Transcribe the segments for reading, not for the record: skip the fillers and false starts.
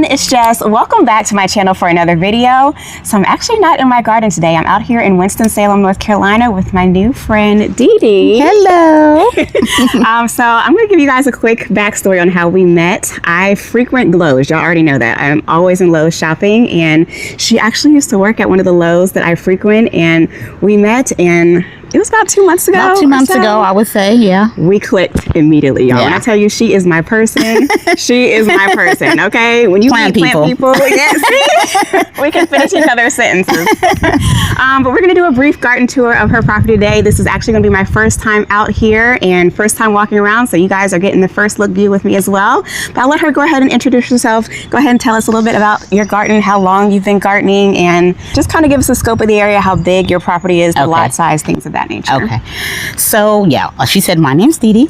It's Jess. Welcome back to my channel for another video. So I'm actually not in my garden today. I'm out here in Winston-Salem, North Carolina with my new friend, Dee Dee. Hello. So I'm going to give you guys a quick backstory on how we met. I frequent Lowe's. Y'all already know that. I'm always in Lowe's shopping, and she actually used to work at one of the Lowe's that I frequent, and we met, and it was about 2 months ago. About 2 months ago, I would say, yeah. We clicked immediately, y'all. Yeah. When I tell you she is my person, she is my person, okay? When you plant people, yeah, see? We can finish each other's sentences. But we're going to do a brief garden tour of her property today. This is actually going to be my first time out here and first time walking around, so you guys are getting the first look view with me as well. But I'll let her go ahead and introduce herself. Go ahead and tell us a little bit about your garden, how long you've been gardening, and just kind of give us a scope of the area, how big your property is, the lot size, things of that nature. Okay. So, yeah, she said, my name's Dee Dee,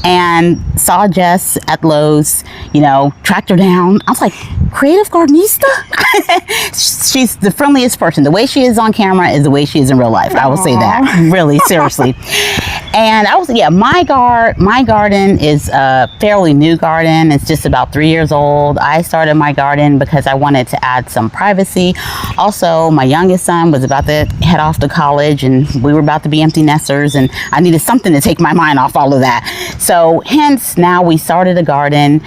and saw Jess at Lowe's, you know, tracked her down. I was like, creative gardenista? She's the friendliest person. The way she is on camera is the way she is in real life. I will say that, really, seriously. And I was, yeah, my garden is a fairly new garden. It's just about 3 years old. I started my garden because I wanted to add some privacy. Also, my youngest son was about to head off to college, and we were about to be empty nesters, and I needed something to take my mind off all of that. So hence, now we started a garden.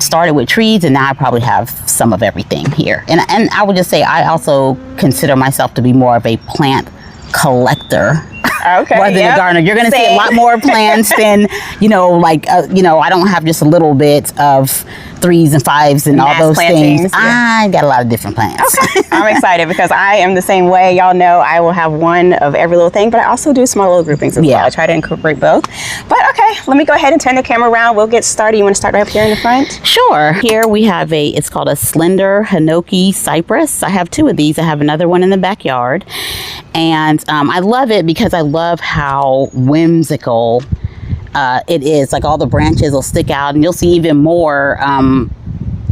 Started with trees, and now I probably have some of everything here. And I would just say I also consider myself to be more of a plant collector. Okay, rather than a gardener. You're going to see a lot more plants than, you know, like, you know, I don't have just a little bit of 3s and 5s and all those things. Yeah. I got a lot of different plants. Okay. I'm excited because I am the same way. Y'all know I will have one of every little thing, but I also do small little groupings as well. I try to incorporate both. But okay, let me go ahead and turn the camera around. We'll get started. You want to start right up here in the front? Sure. Here we have it's called a slender Hinoki cypress. I have 2 of these. I have another one in the backyard. And I love it because I love how whimsical it is. Like all the branches will stick out, and you'll see even more.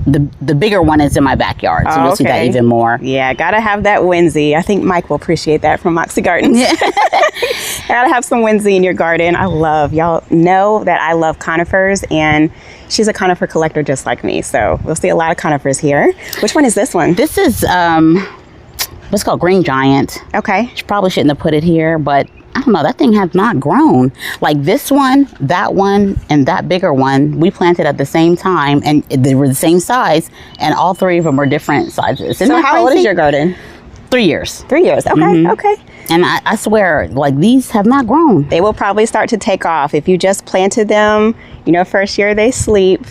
The bigger one is in my backyard, so you'll see that even more. Yeah, gotta have that whimsy. I think Mike will appreciate that from Moxie Gardens. Yeah. Gotta have some whimsy in your garden. Y'all know that I love conifers, and she's a conifer collector just like me, so we'll see a lot of conifers here. Which one is this one? This is what's called green giant. Okay. She probably shouldn't have put it here, but I don't know, that thing has not grown. Like this one, and that bigger one, we planted at the same time, and they were the same size, and all 3 of them were different sizes. So how old is your garden? 3 years. 3 years, okay, okay. And I swear, like, these have not grown. They will probably start to take off. If you just planted them, you know, first year they sleep,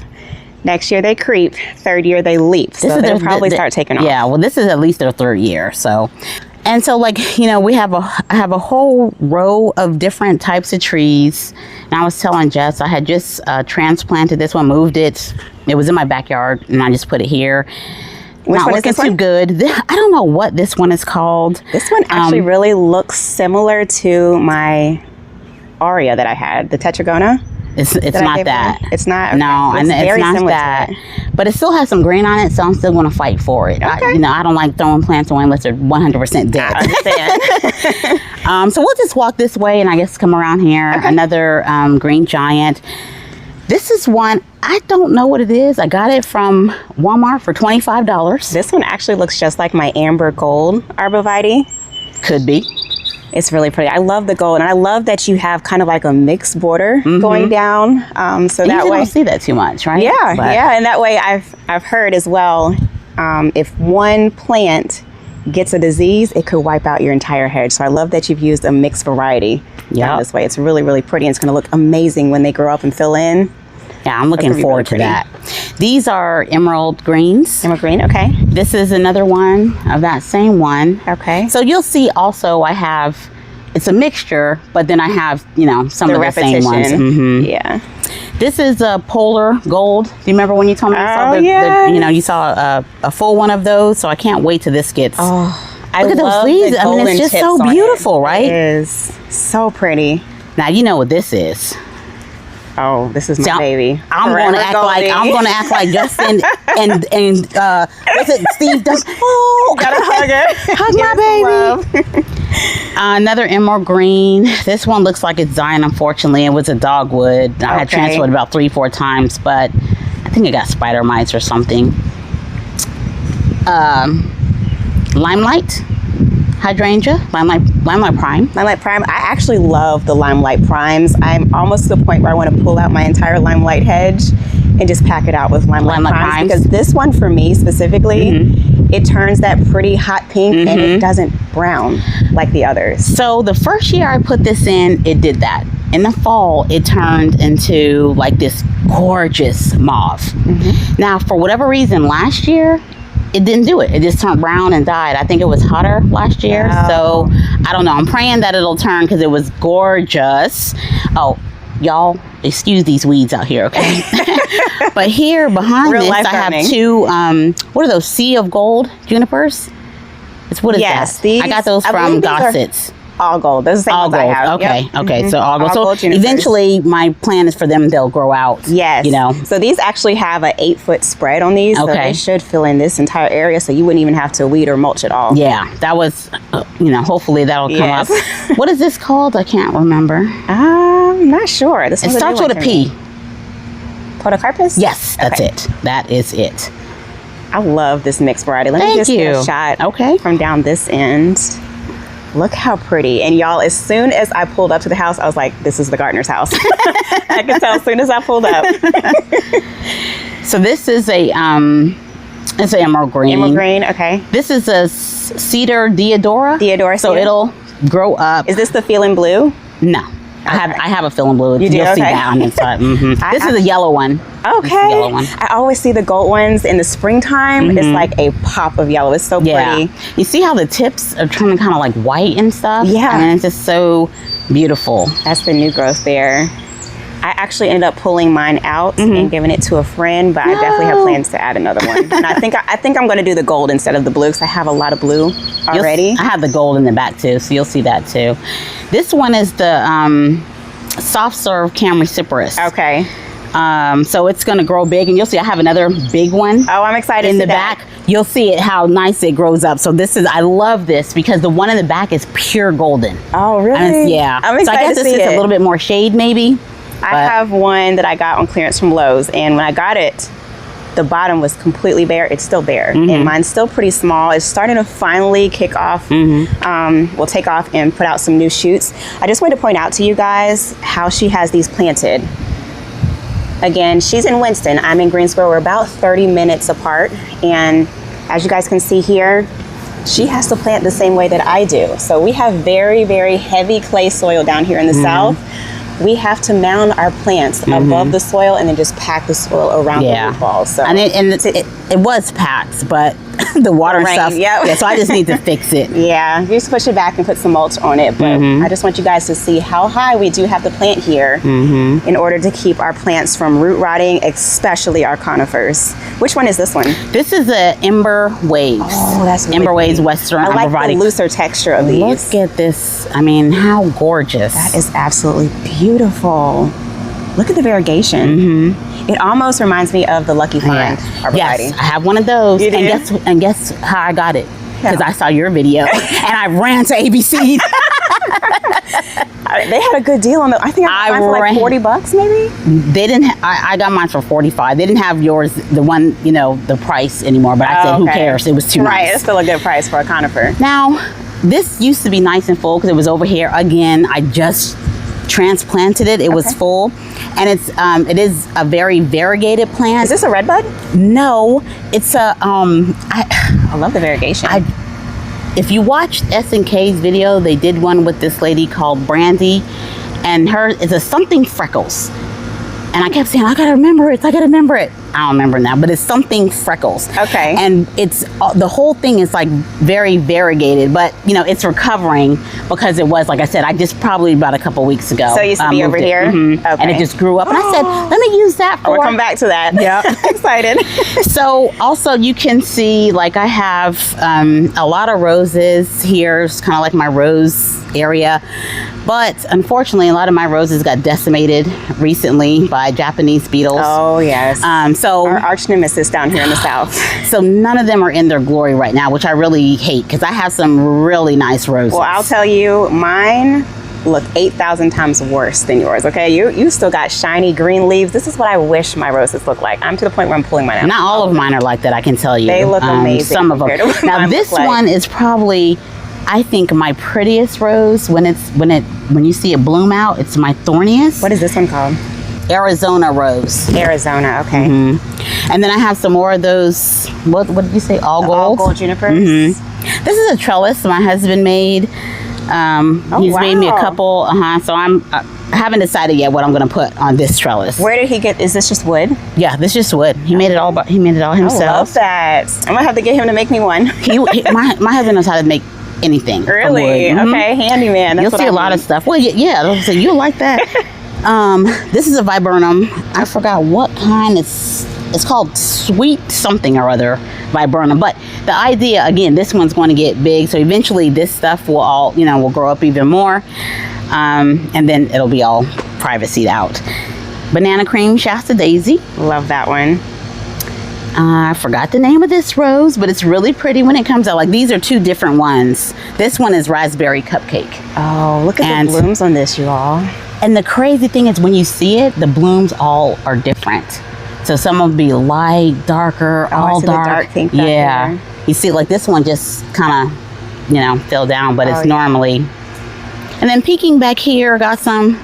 next year they creep, third year they leap. So they'll probably start taking off. Yeah, well, this is at least their 3rd year, so. And so, like, you know, I have a whole row of different types of trees. And I was telling Jess, I had just transplanted this one, moved it. It was in my backyard, and I just put it here. Which one is this one? Too good. I don't know what this one is called. This one actually really looks similar to my Aria that I had, the Tetragona. It's not that. It's not. Okay. No, and it's not that. But it still has some green on it, so I'm still going to fight for it. Okay. I don't like throwing plants away unless they're 100% dead. I understand. So we'll just walk this way and I guess come around here. Okay. Another green giant. This is one, I don't know what it is. I got it from Walmart for $25. This one actually looks just like my amber gold arborvitae. Could be. It's really pretty. I love the gold, and I love that you have kind of like a mixed border going down. So that way, you don't see that too much, right? Yeah, yeah. And that way, I've heard as well, if one plant gets a disease, it could wipe out your entire hedge. So I love that you've used a mixed variety down this way. It's really, really pretty, and it's going to look amazing when they grow up and fill in. Yeah, I'm looking forward to that. These are emerald greens. Emerald green, okay. This is another one of that same one. Okay. So you'll see also I have, it's a mixture, but then I have, some of the same ones. Yeah. This is a polar gold. Do you remember when you told me you saw you saw a full one of those? So I can't wait till this gets Look at those leaves. I mean, it's just so beautiful, right? It is so pretty. Now you know what this is. Oh, this is my baby. I'm gonna act like Justin and what's it, Steve does. Oh, gotta hug her. Hug my baby. Another emerald green. This one looks like it's dying. Unfortunately, it was a dogwood. I had transplanted about 3-4 times, but I think it got spider mites or something. Limelight hydrangea, limelight prime. Limelight prime. I actually love the limelight primes. I'm almost to the point where I want to pull out my entire limelight hedge and just pack it out with limelight primes. Because this one for me specifically, it turns that pretty hot pink and it doesn't brown like the others. So the first year I put this in, it did that. In the fall, it turned into like this gorgeous mauve. Now, for whatever reason, last year, it didn't do it. It just turned brown and died. I think it was hotter last year. So I don't know. I'm praying that it'll turn because it was gorgeous. Oh, y'all, excuse these weeds out here, okay? But here behind this, I have two, what are those, sea of gold junipers? What is that? I got those from Gossett's. All gold. Those are the same ones I have. Okay, okay. So all gold. So eventually, my plan is for them, they'll grow out. Yes. You know. So these actually have an 8-foot spread on these. So they should fill in this entire area, so you wouldn't even have to weed or mulch at all. Yeah, that was, you know, hopefully that'll come up. What is this called? I can't remember. I'm not sure. It starts with a P. Podocarpus? Yes, that's it. That is it. I love this mixed variety. Let me just get a shot from down this end. Look how pretty. And y'all, as soon as I pulled up to the house, I was like, this is the gardener's house. I could tell as soon as I pulled up. So this is it's an emerald green. Emerald green, okay. This is a cedar deodora. Deodora. So it'll grow up. Is this the feeling blue? No. I have a feeling blue. You do? You'll see that on the side. This is a yellow one. Okay. Yellow one. I always see the gold ones in the springtime. It's like a pop of yellow. It's so pretty. You see how the tips are turning kind of like white and stuff? Yeah. And it's just so beautiful. That's the new growth there. I actually ended up pulling mine out and giving it to a friend, but I definitely have plans to add another one. And I think I'm going to do the gold instead of the blue because I have a lot of blue already. I have the gold in the back too, so you'll see that too. This one is the soft serve Camryciferous. Okay. So it's going to grow big, and you'll see I have another big one. Oh, I'm excited in the back. You'll see it how nice it grows up. So I love this because the one in the back is pure golden. Oh, really? Yeah. I'm excited so I guess this is a little bit more shade maybe. I have one that I got on clearance from Lowe's, and when I got it, the bottom was completely bare. It's still bare, and mine's still pretty small. It's starting to finally kick off. We'll take off and put out some new shoots. I just wanted to point out to you guys how she has these planted. Again, she's in Winston. I'm in Greensboro. We're about 30 minutes apart, and as you guys can see here, she has to plant the same way that I do. So we have very, very heavy clay soil down here in the south. We have to mound our plants above the soil and then just pack the soil around the root balls. So it was packed, but the water and stuff. Yeah, so I just need to fix it. Yeah, you just push it back and put some mulch on it. But I just want you guys to see how high we do have to plant here in order to keep our plants from root rotting, especially our conifers. Which one is this one? This is the Ember Waves. Oh, that's Ember Waves Western. I like the looser texture of these. Look at this. I mean, how gorgeous. That is absolutely beautiful. Look at the variegation. It almost reminds me of the Lucky Find. Yes, I have one of those. You do? And guess how I got it? Because I saw your video and I ran to ABC. They had a good deal on them. I think I got mine for like $40 maybe. They didn't. I got mine for $45. They didn't have yours, the one, the price anymore. But I said, who cares? It was too nice. Right, it's still a good price for a conifer. Now, this used to be nice and full because it was over here. Again, I just transplanted it. It was full, and it is a very variegated plant. Is this a redbud? No, it's a I love the variegation. If you watched S&K's video, they did one with this lady called Brandy, and her is a something freckles, and I kept saying I gotta remember it. I don't remember now, but it's something freckles. Okay. And it's the whole thing is like very variegated, but you know, it's recovering because it was, like I said, I just probably about a couple weeks ago. So it used to be over here? Mm-hmm. Okay. And it just grew up. And I said, let me use that for... We'll come back to that. Yeah. Excited. So also you can see, like, I have a lot of roses here. It's kind of like my rose area. But unfortunately, a lot of my roses got decimated recently by Japanese beetles. Oh, yes. So our arch nemesis down here in the south. So none of them are in their glory right now, which I really hate because I have some really nice roses. Well, I'll tell you, mine look 8,000 times worse than yours, okay? You still got shiny green leaves. This is what I wish my roses look like. I'm to the point where I'm pulling mine out. Not all of mine are like that, I can tell you. They look amazing. Some of them. Now this one is probably, I think, my prettiest rose. When you see it bloom out, it's my thorniest. What is this one called? Arizona rose. Arizona, okay. Mm-hmm. And then I have some more of those, what did you say, all gold? All gold junipers. Mm-hmm. This is a trellis my husband made. He's made me a couple, so I haven't decided yet what I'm going to put on this trellis. Where did he get, is this just wood? Yeah, this is just wood. He made it all himself. I love that. I'm going to have to get him to make me one. My husband knows how to make anything. Really? From wood. Okay, handyman. That's You'll see a lot of stuff. Well, yeah, so you'll like that. This is a viburnum. I forgot what kind. It's called sweet something or other viburnum. But the idea, again, this one's going to get big. So eventually this stuff will all, will grow up even more. And then it'll be all privacyed out. Banana cream Shasta daisy. Love that one. I forgot the name of this rose, but it's really pretty when it comes out. Like, these are two different ones. This one is raspberry cupcake. Oh, look at the blooms on this, you all. And the crazy thing is when you see it, the blooms all are different. So some will be light, darker, all dark. The dark pink yeah. Here. You see, like this one just kind of, fell down, but it's normally. And then peeking back here, got some.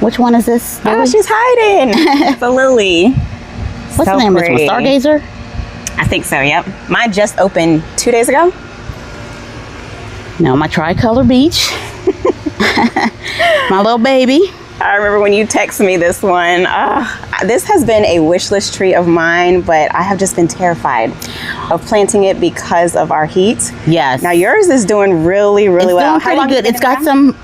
Which one is this? Oh, she's hiding. It's a lily. What's the name of this one? Stargazer? I think so, yep. Mine just opened 2 days ago. No, my tricolor beach. My little baby. I remember when you texted me this one. This has been a wish list tree of mine, but I have just been terrified of planting it because of our heat. Yes. Now yours is doing really, really well. It's doing pretty good. It's got some,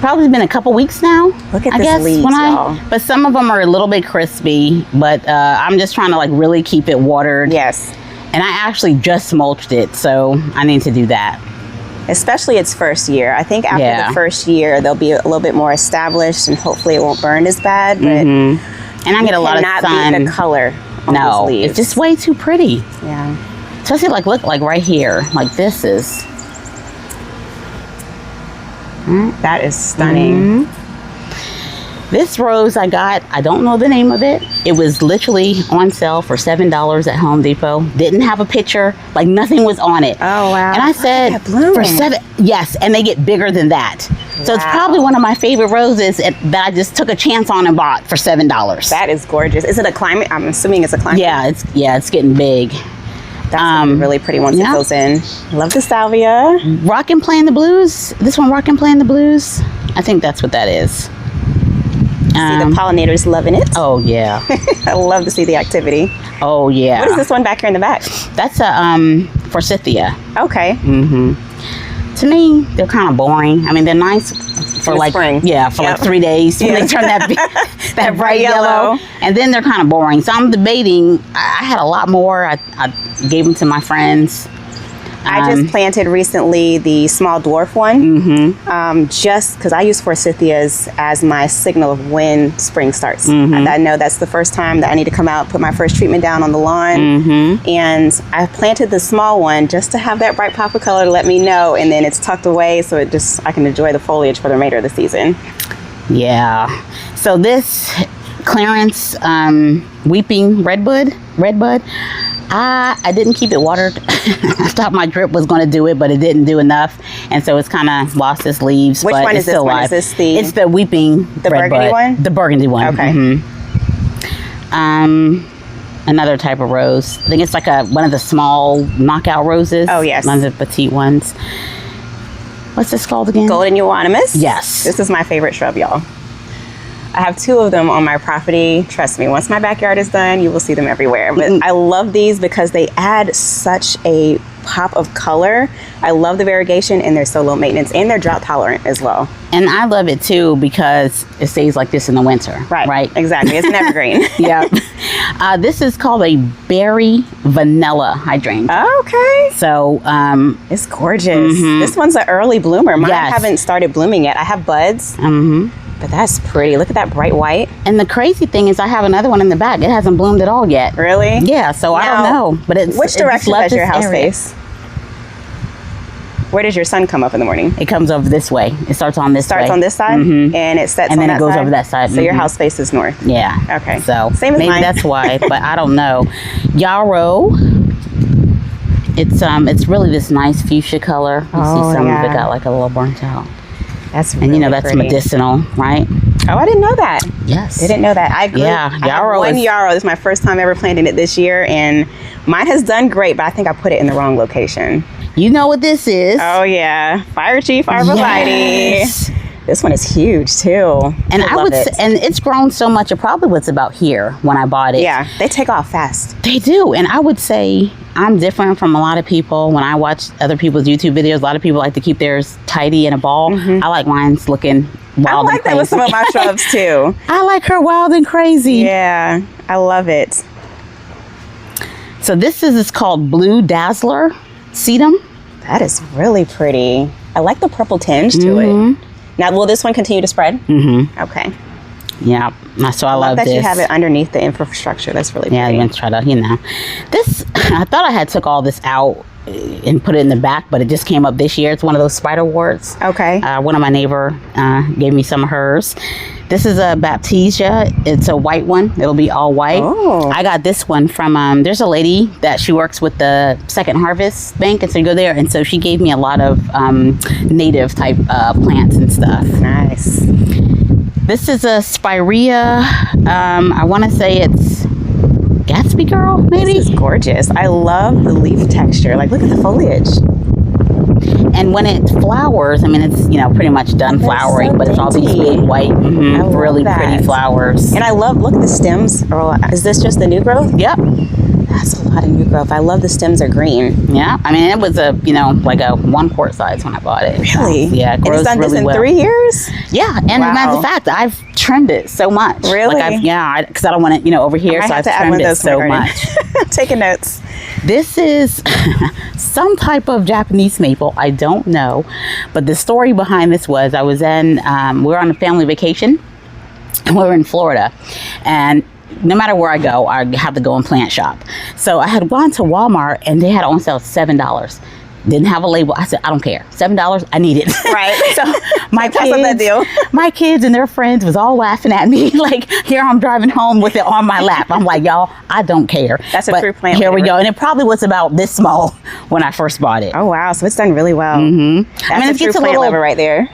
probably been a couple weeks now. Look at this leaves, y'all. But some of them are a little bit crispy, but I'm just trying to like really keep it watered. Yes. And I actually just mulched it, so I need to do that. Especially its first year. I think after the first year, they'll be a little bit more established, and hopefully it won't burn as bad. But and I get a lot of sun. Not the color on those leaves. It's just way too pretty. Yeah. Especially look like right here. Like this is. That is stunning. This rose I got, I don't know the name of it. It was literally on sale for $7 at Home Depot. Didn't have a picture, like nothing was on it. Oh, wow. And I said, for $7, yes, and they get bigger than that. Wow. So it's probably one of my favorite roses that I just took a chance on and bought for $7. That is gorgeous. Is it a climate? I'm assuming it's a climate. Yeah, it's getting big. That's really pretty once it goes in. Love the salvia. Rockin' Playing the Blues. This one, Rockin' Playing the Blues. I think that's what that is. See the pollinators loving it. Oh yeah. I love to see the activity. Oh yeah. What is this one back here in the back? That's a forsythia. Okay. To me, they're kind of boring. I mean, they're nice for like spring. Yeah, for like 3 days when they turn that bright yellow, and then they're kind of boring. So I'm debating. I had a lot more. I gave them to my friends. I just planted recently the small dwarf one, just because I use forsythias as my signal of when spring starts. I know that's the first time that I need to come out, put my first treatment down on the lawn, and I planted the small one just to have that bright pop of color to let me know, and then it's tucked away so I can enjoy the foliage for the remainder of the season. Yeah. So this clearance weeping redbud. I didn't keep it watered. I thought my drip was going to do it, but it didn't do enough, and so it's kind of lost its leaves. Which one is this one? Is this the? It's the weeping. The burgundy one. The burgundy one. Okay. Another type of rose. I think it's like one of the small knockout roses. Oh yes. One of the petite ones. What's this called again? Golden euonymus. Yes. This is my favorite shrub, y'all. I have 2 of them on my property. Trust me, once my backyard is done, you will see them everywhere. But I love these because they add such a pop of color. I love the variegation, and they're so low maintenance, and they're drought tolerant as well. And I love it too because it stays like this in the winter. Right. Exactly. It's an evergreen. Yeah. This is called a berry vanilla hydrangea. Okay. So it's gorgeous. This one's an early bloomer. Mine haven't started blooming yet. I have buds. But that's pretty. Look at that bright white. And the crazy thing is I have another one in the back. It hasn't bloomed at all yet. Really? Yeah, so I don't know. But it's which direction does your house area. face? Where does your sun come up in the morning? It comes over this way. It starts on this way. Starts on this side, and it sets on that side? And then it goes over that side. So your house faces north. Yeah. Okay. So same as maybe mine. that's why, but I don't know. Yarrow. It's really this nice fuchsia color. You see some of it got like a little burnt out. That's really and you know that's pretty. medicinal, right? Oh, I didn't know that. Yes. Didn't know that. I grew yarrow. One yarrow. This is my first time ever planting it this year, and mine has done great, but I think I put it in the wrong location. You know what this is? Oh yeah, Fire Chief Arborvitae. This one is huge too. And I would say, and it's grown so much. It probably was about here when I bought it. Yeah, they take off fast. They do, and I would say I'm different from a lot of people. When I watch other people's YouTube videos, a lot of people like to keep theirs tidy in a ball. I like mine's looking wild. I like that with some of my shrubs too. I like her wild and crazy. Yeah, I love it. So this is called Blue Dazzler Sedum. That is really pretty. I like the purple tinge to it. Now, will this one continue to spread? Okay. Yeah, so I love that this. You have it underneath the infrastructure. That's really pretty. Yeah, I'm gonna try to, this. I thought I had took all this out and put it in the back, but it just came up this year. It's one of those spider warts. Okay. One of my neighbor gave me some of hers. This is a Baptisia. It's a white one. It'll be all white. Oh. I got this one from, there's a lady that she works with the Second Harvest Bank, and so you go there, and so she gave me a lot of native type plants and stuff. Nice. This is a Spirea. I want to say it's Gatsby Girl, maybe? This is gorgeous. I love the leaf texture. Like, look at the foliage. And when it flowers, I mean, it's, pretty much done flowering, so but it's all these big white, really pretty flowers. And I love, look at the stems. Is this just the new growth? Yep. That's a lot of new growth. I love the stems are green. Yeah. I mean, it was a, like a 1 quart size when I bought it. Really? So, yeah. It grows and it's done really this in well. 3 years? Yeah. And as a matter of fact, I've trimmed it so much. Really? Because I don't want it, over here. So I've trimmed it so much. I'm taking notes. This is some type of Japanese maple. I don't know. But the story behind this was I was we were on a family vacation. And we were in Florida. And no matter where I go, I have to go and plant shop. So I had gone to Walmart and they had on sale $7. Didn't have a label. I said, I don't care. $7, I need it. Right. So my that deal. My kids and their friends was all laughing at me. Like, here I'm driving home with it on my lap. I'm like, y'all, I don't care. That's a true plant. Here we go. And it probably was about this small when I first bought it. Oh, wow. So it's done really well. That's a true plant lover right there.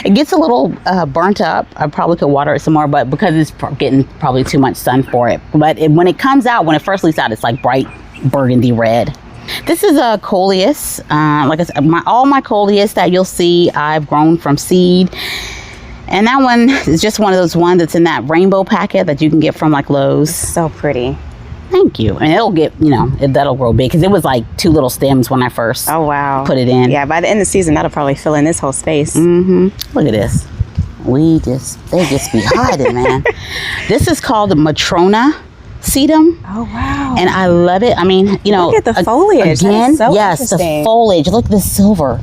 It gets a little burnt up. I probably could water it some more, but because it's getting probably too much sun for it. But when it comes out, when it first leaves out, it's like bright burgundy red. This is a coleus. Like I said, all my coleus that you'll see, I've grown from seed. And that one is just one of those ones that's in that rainbow packet that you can get from like Lowe's. So pretty. Thank you. And it'll get, that'll grow big because it was like 2 little stems when I first put it in. Yeah, by the end of the season, that'll probably fill in this whole space. Look at this. They just be hiding, man. This is called Matrona Sedum. Oh, wow. And I love it. I mean, look at the foliage. Again, so yes, the foliage. Look at the silver.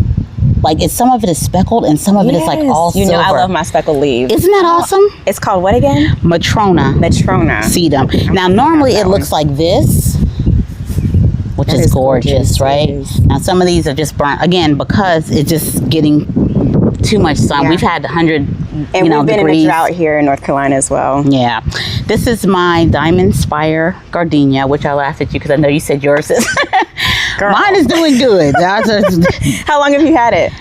Like, some of it is speckled and some of it is like all silver. I love my speckled leaves. Isn't that awesome? It's called what again? Matrona Sedum. Now, normally it looks like this, which is gorgeous, right? Now, some of these are just burnt, again, because it's just getting too much sun. Yeah. We've had 100 and we've been degrees. In a drought here in North Carolina as well. Yeah. This is my Diamond Spire Gardenia, which I laughed at you because I know you said yours is. Mine is doing good. How long have you had it?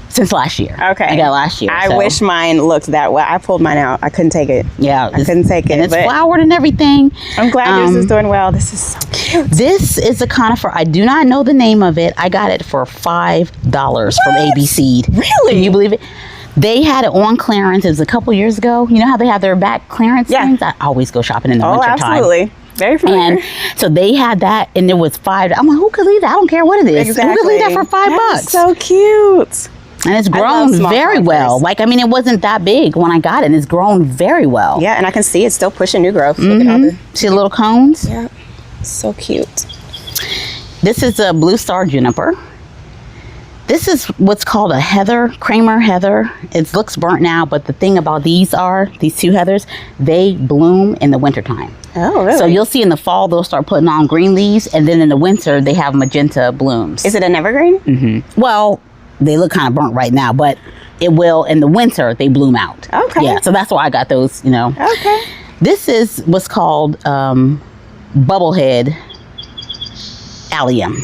Since last year. Okay. I got last year. I wish mine looked that well. I pulled mine out. I couldn't take it. Yeah. I couldn't take it. And it's flowered and everything. I'm glad yours is doing well. This is so cute. This is a conifer. I do not know the name of it. I got it for $5 from AB Seed. Really? Can you believe it? They had it on clearance. It was a couple years ago. You know how they have their back clearance things? I always go shopping in the winter time. Absolutely. Very familiar. And so they had that, and it was $5. I'm like, who could leave that? I don't care what it is. Exactly. Who could leave that for $5? So cute. And it's grown very well. Like, I mean, it wasn't that big when I got it, and it's grown very well. Yeah, and I can see it's still pushing new growth. Look at all the... See the little cones? Yeah. So cute. This is a blue star juniper. This is what's called a heather, Kramer heather. It looks burnt now, but the thing about these two heathers, they bloom in the wintertime. Oh, really? So you'll see in the fall, they'll start putting on green leaves, and then in the winter, they have magenta blooms. Is it an evergreen? Well, they look kind of burnt right now, but it will, in the winter, they bloom out. Okay. Yeah, so that's why I got those, you know. Okay. This is what's called bubblehead allium.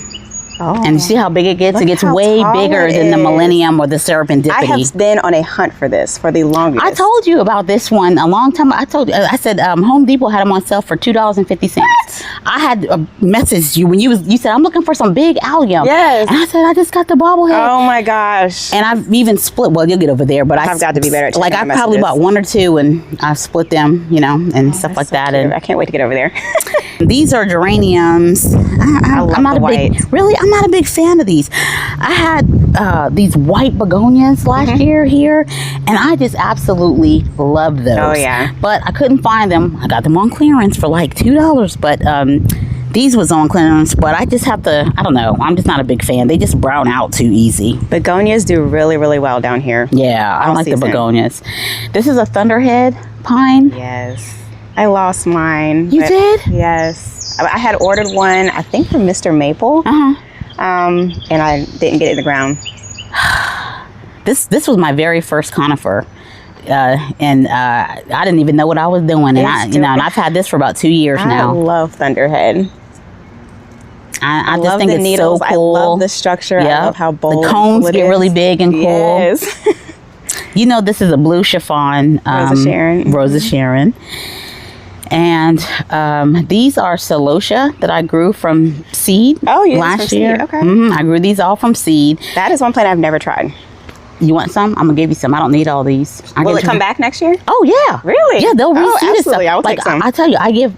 Oh. And you see how big it gets? Look It gets how way tall bigger it than the is. millennium or the serendipity. I have been on a hunt for this for the longest. I told you about this one a long time. I said Home Depot had them on sale for $2.50. I had messaged you when you said, I'm looking for some big allium. Yes. And I said, I just got the bobblehead. Oh my gosh. And I've even split, well, you'll get over there, but I've got to be better at like I checking probably messages. bought one or two, and I split them, you know, and stuff like So that. cute. And I can't wait to get over there. these are geraniums. I love I'm not the a big, white. really, I'm not a big fan of these. I had these white begonias last year here, and I just absolutely love those. Oh, yeah. But I couldn't find them. I got them on clearance for like $2, but these was on clearance, but I just have to, I don't know, I'm just not a big fan. They just brown out too easy. Begonias do really, really well down here. Yeah, I All like season. the begonias. This is a thunderhead pine. Yes. I lost mine. You but did? Yes. I had ordered one, I think from Mr. Maple. And I didn't get it in the ground. This was my very first conifer. And I didn't even know what I was doing. And and I've had this for about 2 years now. I love Thunderhead. I just love think the it's needles. so cool. I love the structure. I love how bold the cones it get is. really big and cool. Yes. You know, this is a blue chiffon Rosa Sharon. Rosa Sharon. And these are celosia that I grew from seed last year. Seed. Okay. I grew these all from seed. That is one plant I've never tried. You want some? I'm gonna give you some. I don't need all these. Will it come back next year? Oh yeah, Really? Yeah, they'll reseed it. absolutely. I will Like take some. I tell you, I give.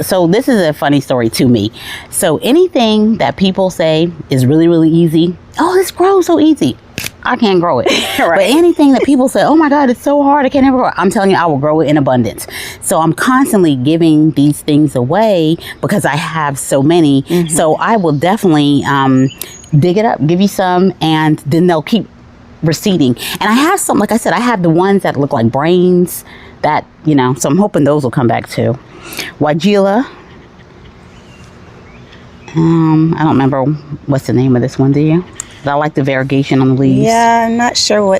So this is a funny story to me. So anything that people say is really, really easy. Oh, this grows so easy. I can't grow it. Right. But anything that people say, oh my God, it's so hard, I can't ever grow it. I'm telling you, I will grow it in abundance. So I'm constantly giving these things away because I have so many. So I will definitely dig it up, give you some, and then they'll keep receding. And I have some, like I said, I have the ones that look like brains that, you know, so I'm hoping those will come back too. Wagila. I don't remember what's the name of this one, do you? But I like the variegation on the leaves. Yeah, I'm not sure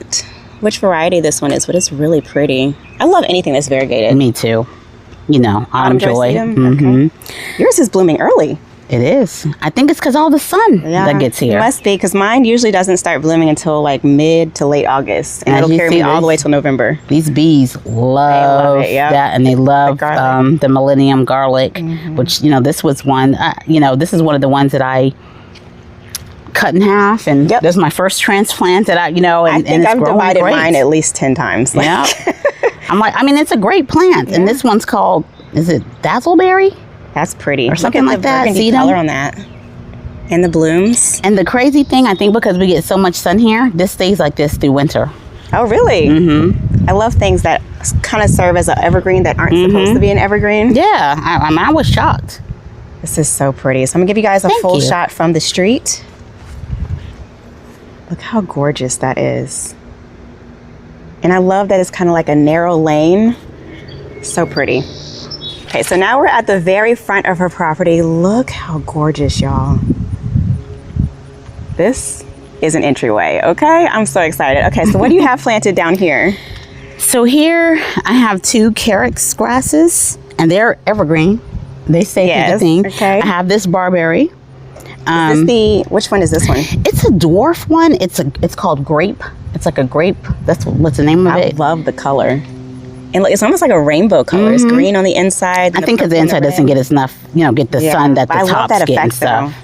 which variety this one is, but it's really pretty. I love anything that's variegated. Me too. You know, autumn joy. Okay. Yours is blooming early. It is. I think it's because all the sun that gets here. It must be, because mine usually doesn't start blooming until like mid to late August. And As it'll you carry see me all this- the way till November. These bees love it, yep. that, and they love garlic. the millennium garlic, which, you know, this was one, you know, this is one of the ones that I cut in half, and Yep. this is my first transplant that I, you know, and, I and think it's I've growing divided great. mine at least 10 times. Like, Yeah. I'm like, I mean, it's a great plant, and this one's called, is it dazzleberry? That's pretty. Or something Look at like the that. burgundy See them? color on that. And the blooms. And the crazy thing, I think because we get so much sun here, this stays like this through winter. Oh, really? I love things that kind of serve as an evergreen that aren't supposed to be an evergreen. Yeah, I was shocked. This is so pretty. So I'm going to give you guys a Thank full you. shot from the street. Look how gorgeous that is. And I love that it's kind of like a narrow lane. So pretty. Okay, so now we're at the very front of her property. Look how gorgeous, y'all. This is an entryway, okay? I'm so excited. Okay, so what do you have planted down here? So here I have 2 carex grasses, and they're evergreen. They stay through the thing. okay. I have this barberry. Is this which one is this one? It's a dwarf one. It's called grape. It's like a grape. That's what's the name of I it. love the color. And look, it's almost like a rainbow color. It's green on the inside. I think because the inside doesn't get enough, you know, get the sun that the I love top's that getting effect, stuff.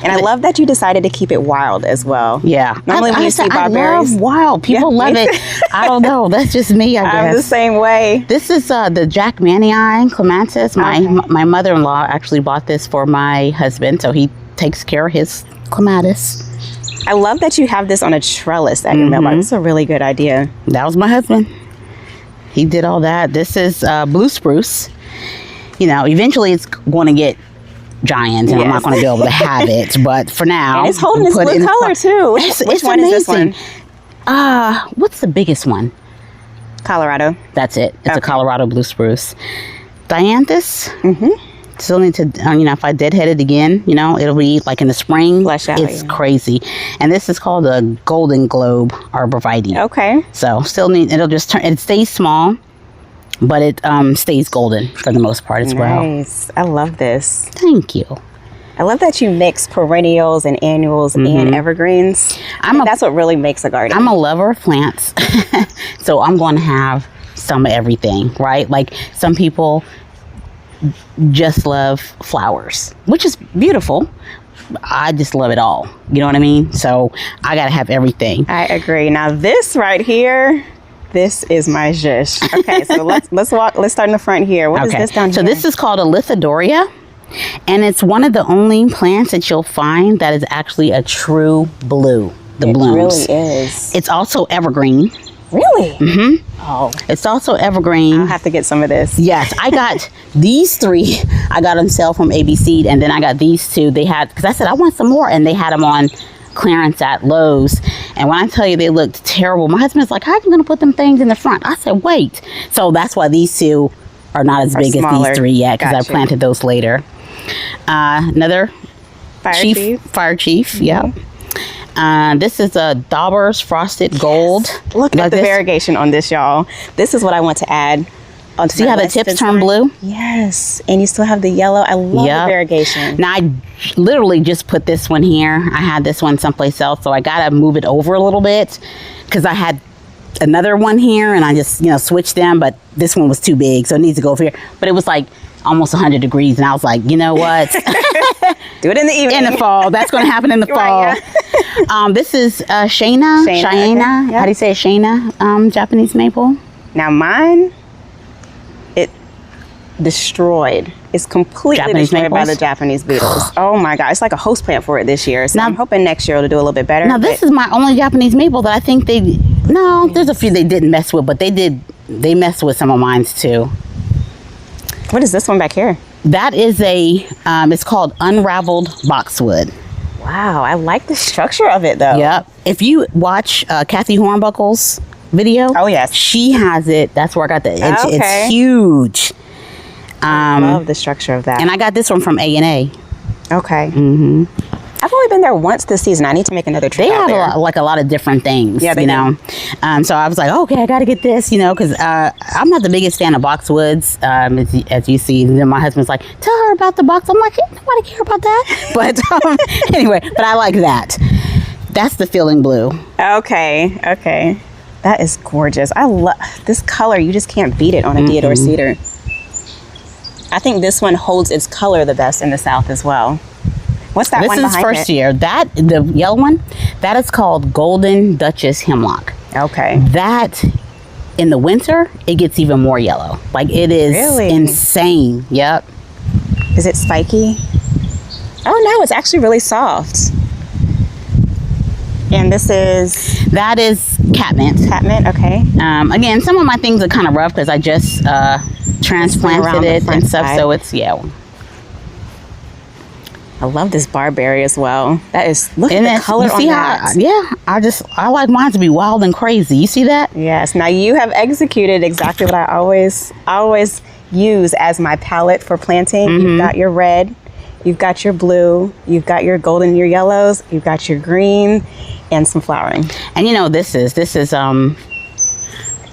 And I love that you decided to keep it wild as well. Yeah. Normally when you see barberries, I love wild. People love it. I don't know. That's just me, I guess. I'm the same way. This is the Jack Mannii clematis. My mother-in-law actually bought this for my husband, so he takes care of his clematis. I love that you have this on a trellis at your mailbox. It's a really good idea. That was my husband. He did all that. This is blue spruce. You know, eventually it's going to get giant, and I'm not going to be able to have it. But for now, and it's holding its blue color too. Which one is this one? What's the biggest one? Colorado. That's it. It's a Colorado blue spruce. Dianthus. Still need to, if I deadhead it again, it'll be like in the spring. Flesh out. It's crazy. And this is called a Golden Globe arborvitae. Okay. So still it'll just turn, it stays small, but it stays golden for the most part as well. Nice. I love this. Thank you. I love that you mix perennials and annuals and evergreens. That's what really makes a garden. I'm a lover of plants. So I'm going to have some of everything, right? Like some people just love flowers, which is beautiful. I just love it all. You know what I mean? So I got to have everything. I agree. Now this right here, this is my zhush. Okay, so let's start in the front here. What is this down here? So this is called a lithodoria, and it's one of the only plants that you'll find that is actually a true blue. The blooms. It really is. It's also evergreen. Really? Mm-hmm. Oh. It's also evergreen. I'll have to get some of this. Yes. I got these 3. I got on sale from ABC, and then I got these 2. They had, because I said I want some more, and they had them on clearance at Lowe's. And when I tell you they looked terrible, my husband's like, how are you going to put them things in the front? I said, wait. So that's why these 2 are not as big as these 3 yet, because I planted those later. Another fire chief. Yeah. This is a Dauber's Frosted Gold. Look at the variegation on this, y'all. This is what I want to add. See how the tips turn blue? Yes. And you still have the yellow. I love the variegation. Now, I literally just put this one here. I had this one someplace else, so I got to move it over a little bit because I had another one here, and I just, switched them, but this one was too big, so it needs to go over here. But it was like almost 100 degrees, and I was like, you know what? Do it in the evening. In the fall. That's going to happen in the fall. Right, yeah. This is Shana. Okay. Yep. How do you say it? Shana? Japanese maple. Now mine, it destroyed. It's completely destroyed by the Japanese beetles. Oh my God. It's like a host plant for it this year. So I'm hoping next year it'll do a little bit better. Now this is my only Japanese maple that I think there's a few they didn't mess with, but they messed with some of mine too. What is this one back here? That is it's called unraveled boxwood. Wow, I like the structure of it though. Yep. If you watch Kathy Hornbuckle's video, oh yes, she has it. That's where I got it's huge. I love the structure of that. And I got this one from A&A. Okay. Mm-hmm. I've only been there once this season. I need to make another trip. They have a lot of different things, yeah, they do. So I was like, okay, I got to get this, because I'm not the biggest fan of boxwoods, as you see. And then my husband's like, tell her about the box. I'm like, nobody care about that. But anyway, but I like that. That's the feeling blue. Okay. That is gorgeous. I love this color. You just can't beat it on a Deodar cedar. I think this one holds its color the best in the South as well. What's that one behind it? This is first year. The yellow one, that is called Golden Duchess Hemlock. Okay. That, in the winter, it gets even more yellow. Like, it is insane. Yep. Is it spiky? Oh, no, it's actually really soft. And that is catmint. Catmint, okay. Again, some of my things are kind of rough because I just transplanted it and stuff, so it's, I love this barberry as well. That is, look at the color on that. I like mine to be wild and crazy. You see that? Yes. Now you have executed exactly what I always use as my palette for planting. You've got your red, you've got your blue, you've got your golden, your yellows, you've got your green, and some flowering. And this is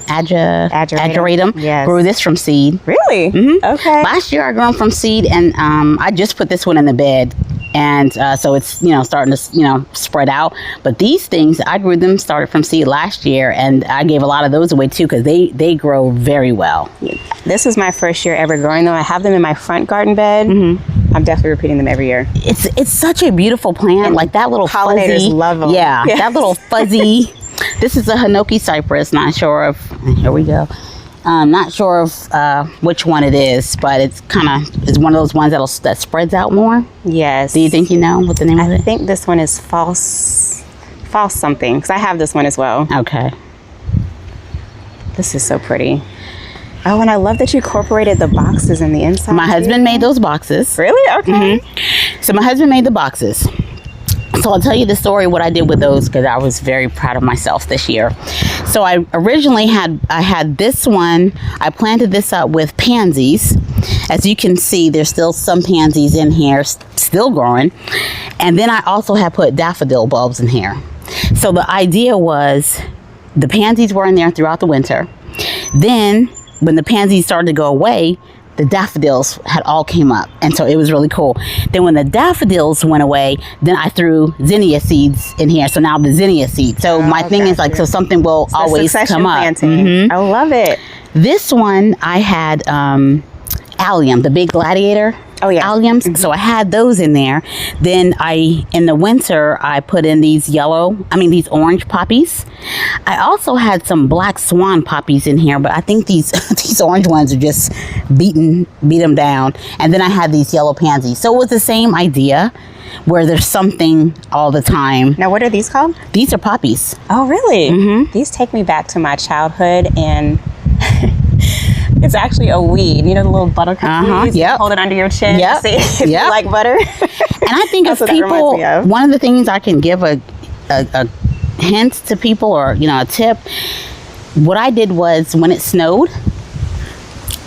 Ageratum. Yes. Grew this from seed. Really? Mm-hmm. Okay. Last year I grew them from seed, and I just put this one in the bed, And so it's, starting to, spread out. But these things, I grew them, started from seed last year, and I gave a lot of those away too because they grow very well. This is my first year ever growing them. I have them in my front garden bed. I'm definitely repeating them every year. It's such a beautiful plant, like that little pollinators fuzzy, love them. Yeah, that little fuzzy. This is a Hinoki cypress. Not sure of. Here we go. Not sure of which one it is, but it's it's one of those ones that spreads out more. Yes. Do you think you know what the name of it? I think this one is false something, because I have this one as well. Okay. This is so pretty. Oh, and I love that you incorporated the boxes in the inside. My husband made those boxes. Really? Okay. So my husband made the boxes. So I'll tell you the story what I did with those because I was very proud of myself this year. So I originally had this one. I planted this up with pansies. As you can see, there's still some pansies in here, still growing. And then I also had put daffodil bulbs in here. So the idea was the pansies were in there throughout the winter. Then when the pansies started to go away, the daffodils had all came up, and so it was really cool. Then when the daffodils went away, then I threw zinnia seeds in here. So now the zinnia seeds. So my thing is like, so something will always come up. I love it. This one I had allium, the big gladiator. Oh yeah. Alliums. So I had those in there. Then in the winter, I put in these these orange poppies. I also had some black swan poppies in here, but I think these these orange ones are just beat them down. And then I had these yellow pansies. So it was the same idea where there's something all the time. Now, what are these called? These are poppies. Oh, really? These take me back to my childhood, and it's actually a weed. You know, the little buttercup weeds? Yep. Hold it under your chin. Yep. See if you like butter. And I think if That's what that reminds people, me of. one of the things I can give a hint to people, or a tip, what I did was when it snowed,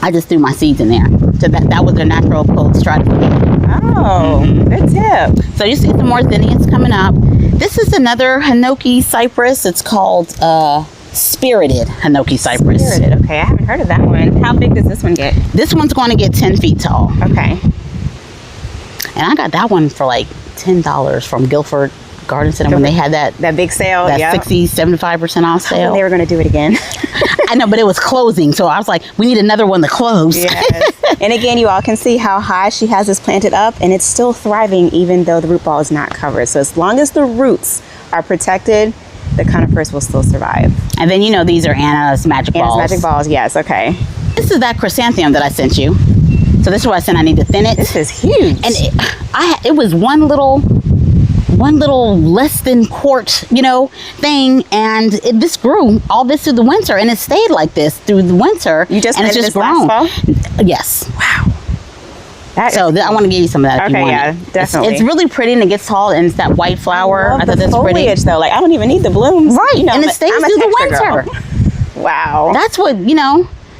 I just threw my seeds in there. So that was their natural cold stratification. Oh, good tip. So you see some more zinnias coming up. This is another Hinoki cypress. It's called Spirited Hinoki cypress. Spirited. Okay, I haven't heard of that one. How big does this one get? This one's going to get 10 feet tall. Okay. And I got that one for like $10 from Guilford Garden Center when they had that big sale. That 60-75% off sale. They were going to do it again. I know, but it was closing, so I was like, we need another one to close. Yes. And again, you all can see how high she has this planted up, and it's still thriving even though the root ball is not covered. So as long as the roots are protected, the conifers will still survive. And then these are Anna's magic balls. Anna's magic balls, yes, okay. This is that chrysanthemum that I sent you. So this is why I said I need to thin it. This is huge. And it was one little less than quart, thing, and this grew all this through the winter, and it stayed like this through the winter. You just and it's just grown. last fall? Yes. Wow. I want to give you some of that. If you want yeah, it. definitely. It's really pretty, and it gets tall, and it's that white flower. I thought that's foliage, pretty. though. Like, I don't even need the blooms. Right, and it stays I'm through the winter. Girl. Wow. That's what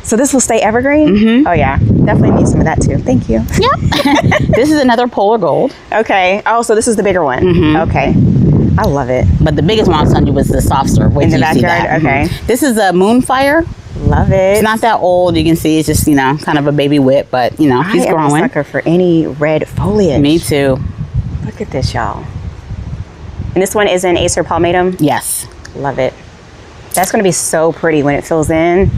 So this will stay evergreen? Oh yeah, definitely need some of that too. Thank you. Yep. This is another polar gold. Okay. Oh, so this is the bigger one. Okay. I love it. But the biggest one I was telling you was the softer. In the backyard? Okay. This is a moonfire. Love it. It's not that old. You can see it's just, kind of a baby whip, but, he's I am growing. a sucker for any red foliage. Me too. Look at this, y'all. And this one is an Acer palmatum? Yes. Love it. That's going to be so pretty when it fills in.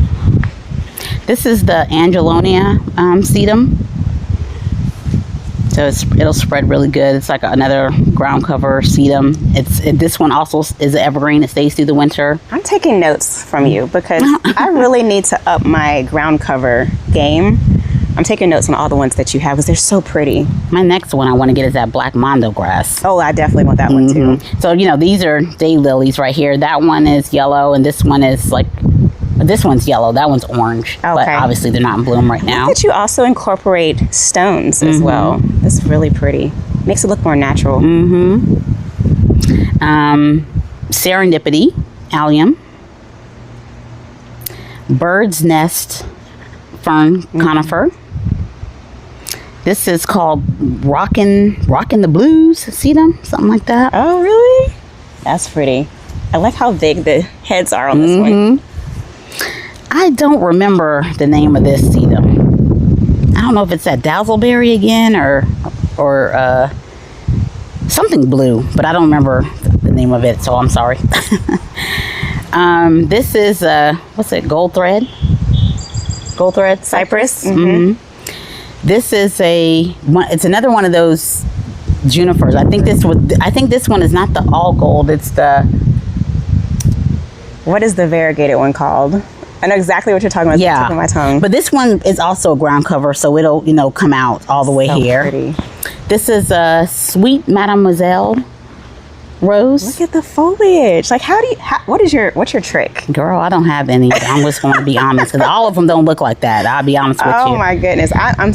This is the Angelonia sedum. So it'll spread really good. It's like another ground cover sedum. This one also is an evergreen. It stays through the winter. I'm taking notes from you because I really need to up my ground cover game. I'm taking notes on all the ones that you have because they're so pretty. My next one I want to get is that black mondo grass. Oh, I definitely want that one too. So, these are daylilies right here. That one is yellow, and this one is this one's yellow. That one's orange. Okay. But obviously they're not in bloom right now. But you also incorporate stones as well. It's really pretty. Makes it look more natural. Serendipity, allium. Bird's nest, fern, conifer. This is called Rockin' the Blues sedum, something like that. Oh, really? That's pretty. I like how big the heads are on this one. I don't remember the name of this sedum. I don't know if it's that dazzleberry again or something blue, but I don't remember the name of it, so I'm sorry. This is what's it? Gold thread cypress. This is it's another one of those junipers. I think this one is not the all gold. It's the, what is the variegated one called? I know exactly what you're talking about. It's on the tip of my tongue. But this one is also a ground cover, so it'll, you know, come out all the way here. Pretty. This is a sweet Mademoiselle rose. Look at the foliage. Like, what's your trick? Girl, I don't have any. I'm just going to be honest, because all of them don't look like that. I'll be honest with you. Oh my goodness. I'm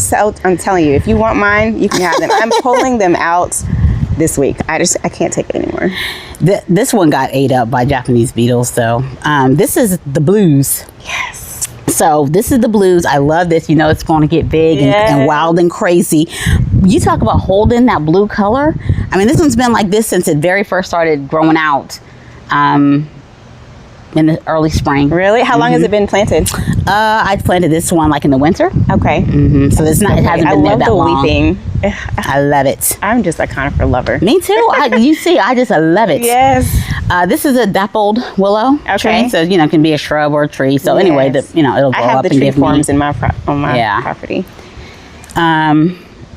telling you, if you want mine, you can have them. I'm pulling them out this week. I can't take it anymore. This one got ate up by Japanese beetles, though. This is the blues. Yes. So this is the blues. I love this. You know, it's going to get big and wild and crazy. You talk about holding that blue color. I mean, this one's been like this since it very first started growing out in the early spring. Really? How long has it been planted? I planted this one like in the winter. Okay. So it hasn't been there that long. I love the weeping. I love it. I'm just a conifer lover. Me too. I just love it. Yes. This is a dappled willow tree, so you know, it can be a shrub or a tree. So anyway, you know, it'll grow up and give me. I have the tree forms in my property.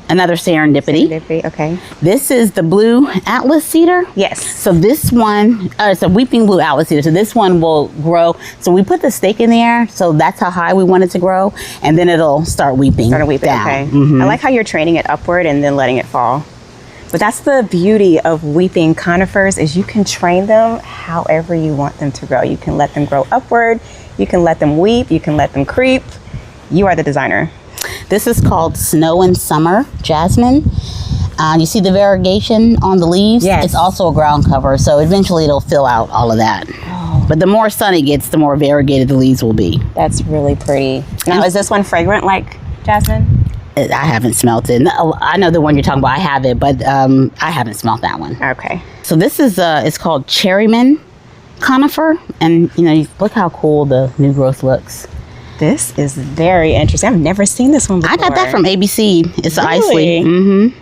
Another serendipity. Okay. This is the blue atlas cedar. Yes. So this one, it's a weeping blue atlas cedar. So this one will grow. So we put the stake in the air. So that's how high we want it to grow, and then it'll start weeping. Down. Okay. I like how you're training it upward and then letting it fall. But that's the beauty of weeping conifers, is you can train them however you want them to grow. You can let them grow upward. You can let them weep. You can let them creep. You are the designer. This is called Snow and Summer Jasmine. You see the variegation on the leaves? Yes. It's also a ground cover, so eventually it'll fill out all of that. Oh. But the more sun it gets, the more variegated the leaves will be. That's really pretty. Now, is this one fragrant like jasmine? I haven't smelled it. I know the one you're talking about. I have it, but I haven't smelled that one. Okay. So this is it's called Cherryman Conifer, and you know, look how cool the new growth looks. This is very interesting. I've never seen this one before. I got that from ABC. It's really? Isley.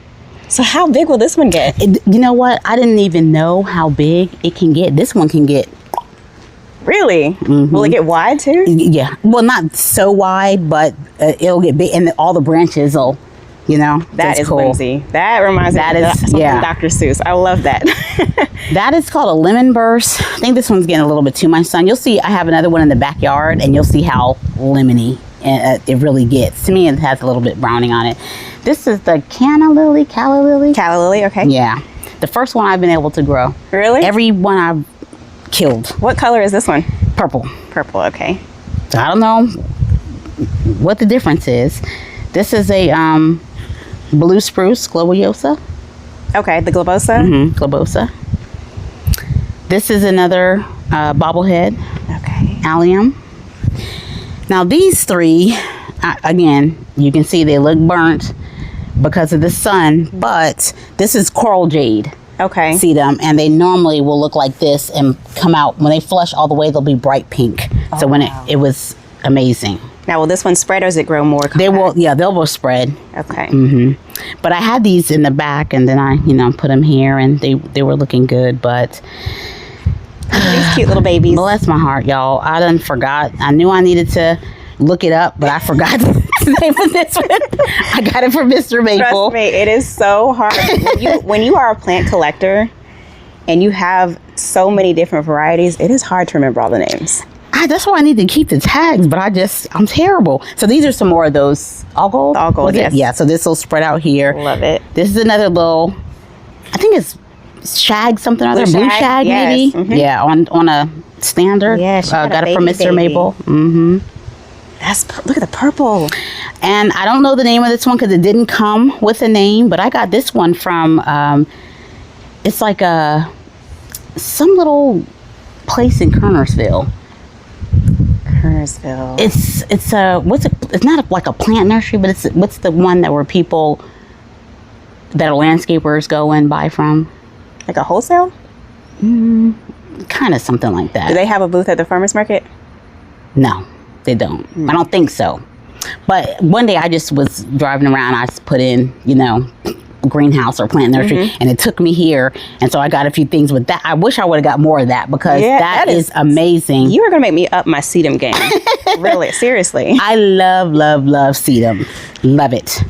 So how big will this one get? You know what? I didn't even know how big it can get. This one can get. Really? Will it get wide too? Yeah. Well, not so wide, but it'll get big, and all the branches will, you know. That is cool. whimsy. That reminds me of something Dr. Seuss. I love that. That is called a lemon burst. I think this one's getting a little bit too much sun. You'll see I have another one in the backyard, and you'll see how lemony it really gets. To me, it has a little bit browning on it. This is the calla lily. Calla lily, okay. Yeah. The first one I've been able to grow. Really? Every one I've killed. What color is this one? Purple. Purple, okay. So I don't know what the difference is. This is a blue spruce, globosa. Okay, the globosa? Globosa. This is another bobblehead. Okay. Allium. Now these three, again, you can see they look burnt because of the sun, but this is coral jade. Okay. See them, and they normally will look like this and come out. When they flush all the way, they'll be bright pink. So when it was amazing. Now, will this one spread, or does it grow more compact? They will, yeah, they'll spread. Okay. But I had these in the back, and then I, you know, put them here, and they were looking good, but these cute little babies. Bless my heart, y'all. I done forgot. I knew I needed to look it up, but I forgot the name of this one. I got it from Mr. Maple. Trust me, it is so hard. when you are a plant collector and you have so many different varieties, it is hard to remember all the names. That's why I need to keep the tags, but I'm terrible. So these are some more of those all gold? All gold, yes. Yeah, so this will spread out here. Love it. This is another little, I think it's shag something or other. Blue shag yes. maybe? Yeah, on a standard. Yeah, got it from Mr. Maple. Look at the purple. And I don't know the name of this one because it didn't come with a name, but I got this one from, it's like some little place in Kernersville. It's not like a plant nursery, but what's the one that where people that are landscapers go and buy from? Like a wholesale? Kind of something like that. Do they have a booth at the farmer's market? No, they don't. I don't think so. But one day I just was driving around. I just put in, you know, greenhouse or plant nursery, and it took me here, and so I got a few things with that. I wish I would have got more of that because that is amazing. You are gonna make me up my sedum game. Really, seriously. I love sedum. Love it.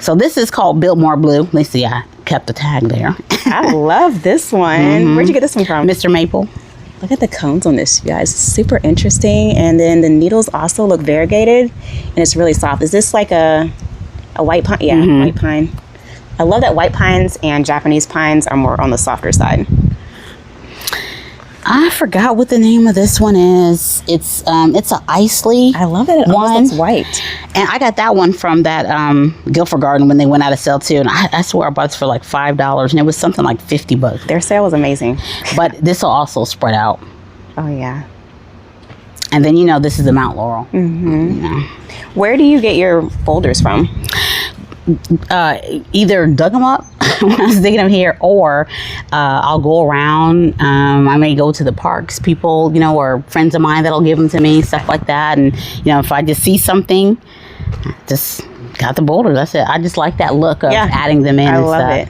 So this is called Biltmore Blue. Let's see, I kept the tag there. I love this one. Where'd you get this one from? Mr. Maple. Look at the cones on this, you guys. It's super interesting. And then the needles also look variegated, and it's really soft. Is this like a white pine? Yeah, white pine. I love that white pines and Japanese pines are more on the softer side. I forgot what the name of this one is. It's a Isley. I love it. It almost looks white. And I got that one from that Guilford Garden when they went out of sale too. And I swear I bought it for like $5, and it was something like $50. Their sale was amazing. But this will also spread out. Oh yeah. And then this is the Mount Laurel. Where do you get your boulders from? Either dug them up when I was digging them here, or I'll go around. I may go to the parks, people, or friends of mine that'll give them to me, stuff like that. And, if I just see something, just got the boulders. That's it. I just like that look of adding them in. I love it.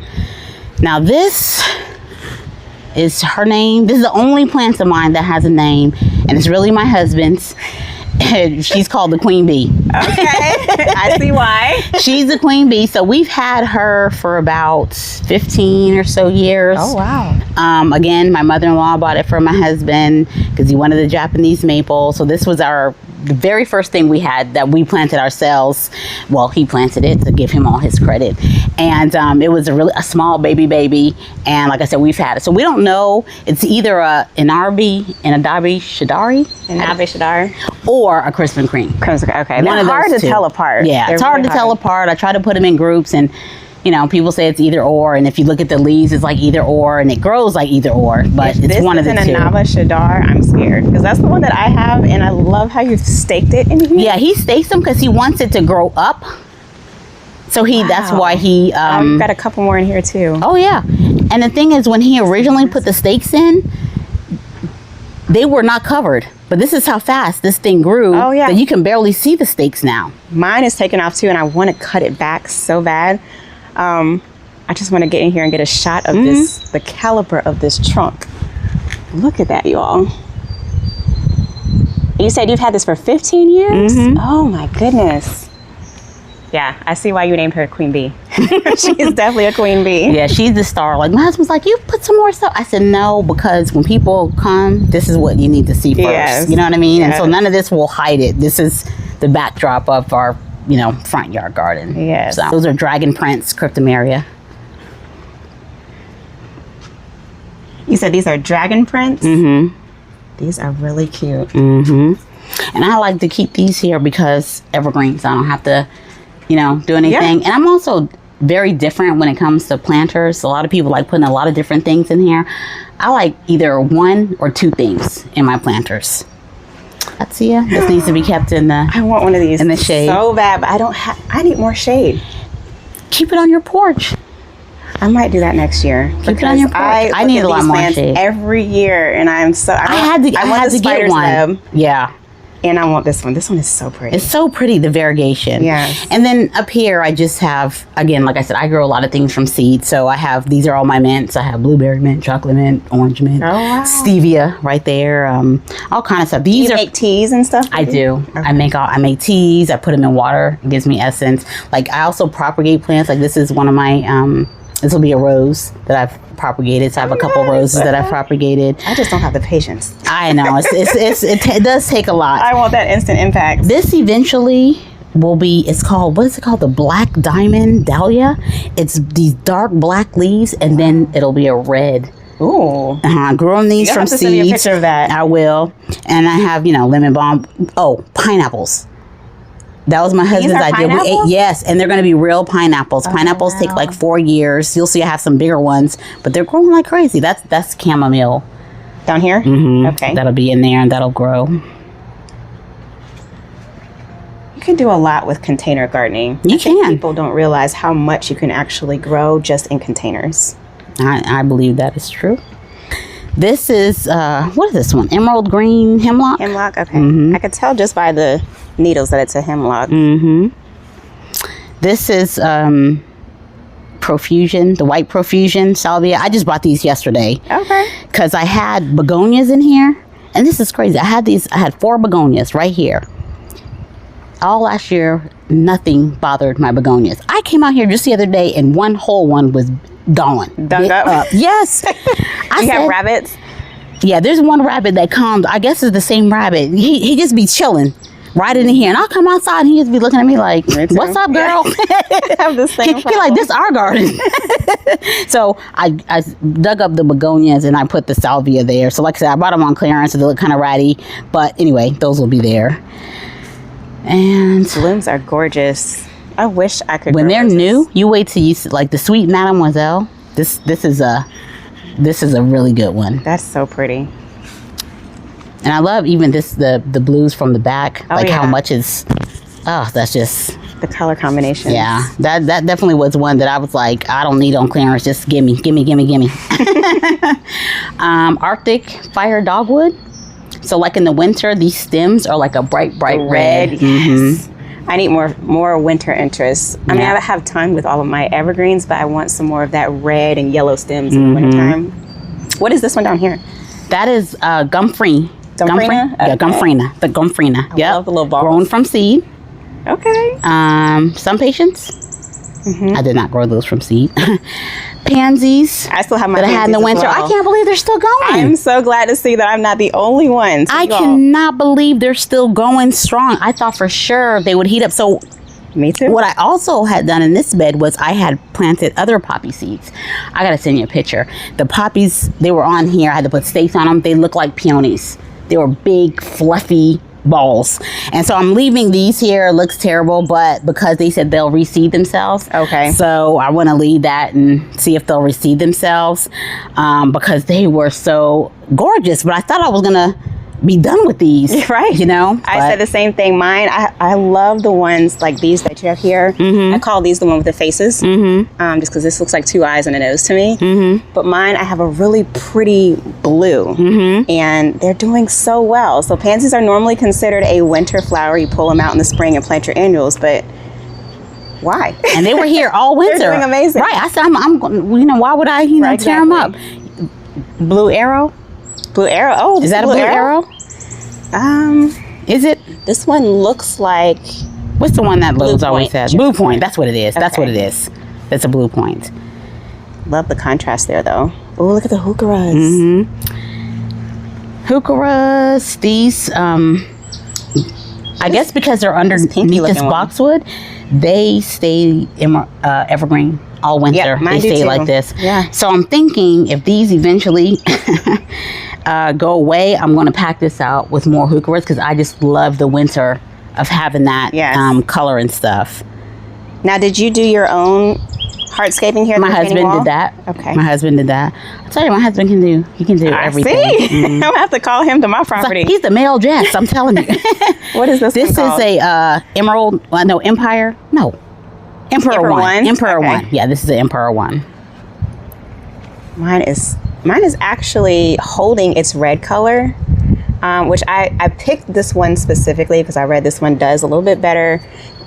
Now, this is her name. This is the only plant of mine that has a name, and it's really my husband's. She's called the Queen Bee. Okay, I see why. She's the Queen Bee. So we've had her for about 15 or so years. Oh, wow. Again, my mother-in-law bought it for my husband because he wanted the Japanese maple. So this was the very first thing we had that we planted ourselves. Well, he planted it, to give him all his credit. And it was a small baby. And like I said, we've had it. So we don't know. It's either an Adabi Shadari, or a Crisp and Cream. Okay, they're hard to tell apart. Yeah, it's hard to tell apart. I try to put them in groups, and people say it's either or, and if you look at the leaves, it's like either or, and it grows like either or, but it's one of the two. This is an Anava Shadar. I'm scared because that's the one that I have, and I love how you've staked it in here. Yeah, he stakes them because he wants it to grow up. So that's why he got a couple more in here too. Oh yeah, and the thing is, when he originally put the stakes in, they were not covered. But this is how fast this thing grew. Oh yeah, that you can barely see the stakes now. Mine is taken off too, and I want to cut it back so bad. I just want to get in here and get a shot of the caliper of this trunk. Look at that, y'all. You said you've had this for 15 years? Oh my goodness. Yeah, I see why you named her Queen Bee. She's definitely a Queen Bee. Yeah, she's the star. Like, my husband's like, you put some more stuff. I said, no, because when people come, this is what you need to see first. Yes. You know what I mean? Yes. And so none of this will hide it. This is the backdrop of our, front yard garden. Yes. So those are dragon prints, cryptomeria. You said these are dragon prints? These are really cute. And I like to keep these here because evergreens. I don't have to do anything. Yeah. And I'm also very different when it comes to planters. A lot of people like putting a lot of different things in here. I like either one or two things in my planters. That's this needs to be kept in the I want one of these in the shade. So bad, but I need more shade. Keep it on your porch. I might do that next year. Keep it on your porch. I need a lot more shade every year, and I had to get one. Web. Yeah. And I want this one. This one is so pretty. It's so pretty, the variegation. Yes. And then up here, I just have, again, like I said, I grow a lot of things from seed. So these are all my mints. I have blueberry mint, chocolate mint, orange mint, stevia right there, all kind of stuff. Do you make teas and stuff? I do. Okay. I make teas. I put them in water. It gives me essence. Like, I also propagate plants. Like, this is one of my, this will be a rose that I've propagated. So I have a couple roses that I've propagated. I just don't have the patience. I know. It does take a lot. I want that instant impact. This eventually will be, what is it called? The black diamond dahlia. It's these dark black leaves, and then it'll be a red. Ooh. Growing these from seeds. Send me a picture of that. I will. And I have, lemon balm. Oh, pineapples. That was my husband's idea. Yes, and they're going to be real pineapples. Pineapples take like 4 years. You'll see I have some bigger ones, but they're growing like crazy. That's chamomile. Down here? Okay. That'll be in there and that'll grow. You can do a lot with container gardening. You can. People don't realize how much you can actually grow just in containers. I believe that is true. This is, what is this one? Emerald green hemlock? Hemlock, okay. I could tell just by the needles that it's a hemlock. This is profusion, the white profusion salvia. I just bought these yesterday. Okay. Because I had begonias in here. And this is crazy. I had 4 begonias right here. All last year, nothing bothered my begonias. I came out here just the other day and one whole one was gone. Dug up? Yes. You have rabbits? Yeah, there's one rabbit that comes. I guess it's the same rabbit. He just be chilling right in here. And I'll come outside and he just be looking at me like, what's up, girl? I have this thing. He like, this our garden. So I dug up the begonias and I put the salvia there. So like I said, I bought them on clearance, so they look kind of ratty. But anyway, those will be there. And blooms are gorgeous. I wish I could. When they're new, you wait till you see, like the sweet Mademoiselle. This is a really good one. That's so pretty. And I love even the blues from the back. How much is, that's just. The color combination. Yeah, that definitely was one that I was like, I don't need on clearance. Just gimme. Arctic fire dogwood. So like in the winter, these stems are like a bright red. Yes. Mm-hmm. I need more winter interest. I mean, I have time with all of my evergreens, but I want some more of that red and yellow stems in the wintertime. What is this one down here? That is Gumfrina. Gumfrina? Yeah, Gumfrina. The Gumfrina. I love the little balls. Grown from seed. Okay. Some patients. I did not grow those from seed. Pansies. I still have my that I had in the winter. Well. I can't believe they're still going. I'm so glad to see that I'm not the only one. I cannot believe they're still going strong. I thought for sure they would heat up. So me too. What I also had done in this bed was I had planted other poppy seeds. I gotta send you a picture. The poppies, they were on here. I had to put stakes on them. They look like peonies. They were big, fluffy balls. And so I'm leaving these here. It looks terrible, but because they said they'll reseed themselves. Okay. So I want to leave that and see if they'll reseed themselves because they were so gorgeous. But I thought I was going to be done with these. Right. You know? I said the same thing. Mine, I love the ones like these that you have here. I call these the one with the faces. Just because this looks like 2 eyes and a nose to me. But mine, I have a really pretty blue. And they're doing so well. So pansies are normally considered a winter flower. You pull them out in the spring and plant your annuals. But why? And they were here all winter. They're doing amazing. Right. I said, I'm why would I, tear them up? Blue arrow? Blue arrow. Oh, is that a blue arrow? Is it? This one looks like. What's the one that Lowe's always says? Blue Point. That's what it is. Okay. That's what it is. That's a Blue Point. Love the contrast there, though. Oh, look at the heucheras. Heucheras. These, I guess because they're underneath this boxwood, they stay evergreen all winter. Yeah, they stay like this. Yeah. So I'm thinking if these eventually go away, I'm going to pack this out with more heucheras because I just love the winter of having that color and stuff. Now, did you do your own hardscaping here? My husband did that. Okay. My husband did that. I tell you, my husband can do everything. See? I'm going to have to call him to my property. So he's the male Jess, I'm telling you. What is this? This is a Emerald, Empire. No. Emperor One. Emperor One. Yeah, this is the Emperor One. Mine is actually holding its red color, which I picked this one specifically because I read this one does a little bit better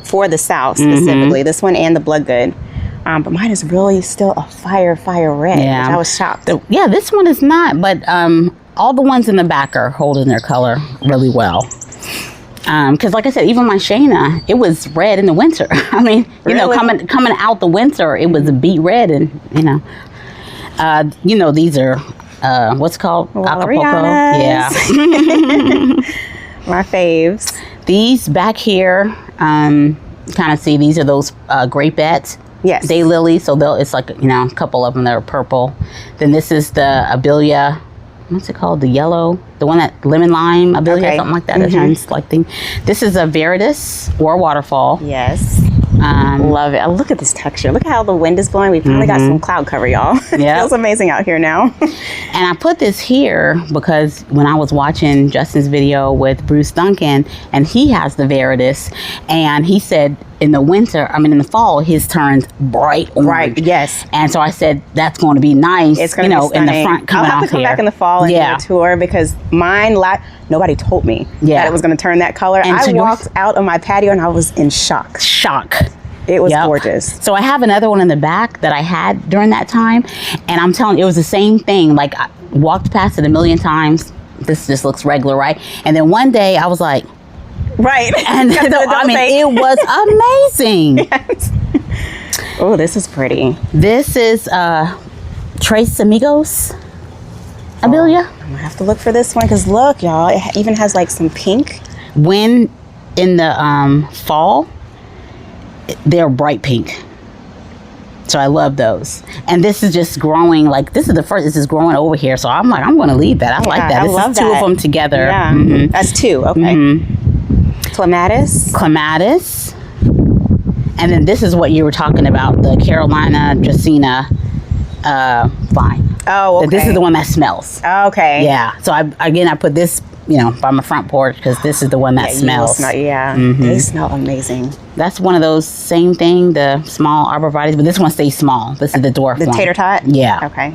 for the South specifically. This one and the Bloodgood. But mine is really still a fire red, which I was shocked. This one is not, but all the ones in the back are holding their color really well. Because like I said, even my Shayna, it was red in the winter. I mean, coming out the winter, it was a beet red, and these are what's called Acapulco. Yeah. My faves. These back here, kind of see these are those grapettes. Yes. Daylilies. So it's like a couple of them that are purple. Then this is the Abelia. What's it called? The yellow, the one that lemon lime Abelia, something like that. Like thing. This is a Viridis or waterfall. Yes. Love it. Look at this texture. Look how the wind is blowing. We finally got some cloud cover, y'all. It feels amazing out here now. And I put this here because when I was watching Justin's video with Bruce Duncan, and he has the Viridis, and he said in the fall, his turns bright orange. Right, yes. And so I said, that's going to be nice, it's going to be in the front coming I'll have to come back in the fall and do a tour because mine, nobody told me that it was going to turn that color. And I walked out of my patio and I was in shock. It was Yep. gorgeous. So I have another one in the back that I had during that time, and I'm telling you, it was the same thing. Like, I walked past it a million times. This just looks regular, right? And then one day I was like, Right. and I mean, it was amazing. Yes. Oh, this is pretty. This is Tres Amigos, Amelia. I'm gonna have to look for this one because look, y'all, it even has like some pink. When in the fall, they're bright pink. So I love those. And this is just growing, like, this is the first, this is growing over here. So I'm like, I'm going to leave that. I like that. I This love is two that. of them together. Yeah. Mhm. That's two. Okay. Mhm. Clematis. Clematis. And then this is what you were talking about, the Carolina Dracaena vine. Oh, okay. This is the one that smells. Okay. Yeah. So I put this, by my front porch because this is the one that Yeah, you will smells. smell, yeah. Mhm. They smell amazing. That's one of those same thing, the small arborvitaes, but this one stays small. This is the dwarf The one. tater tot? Yeah. Okay.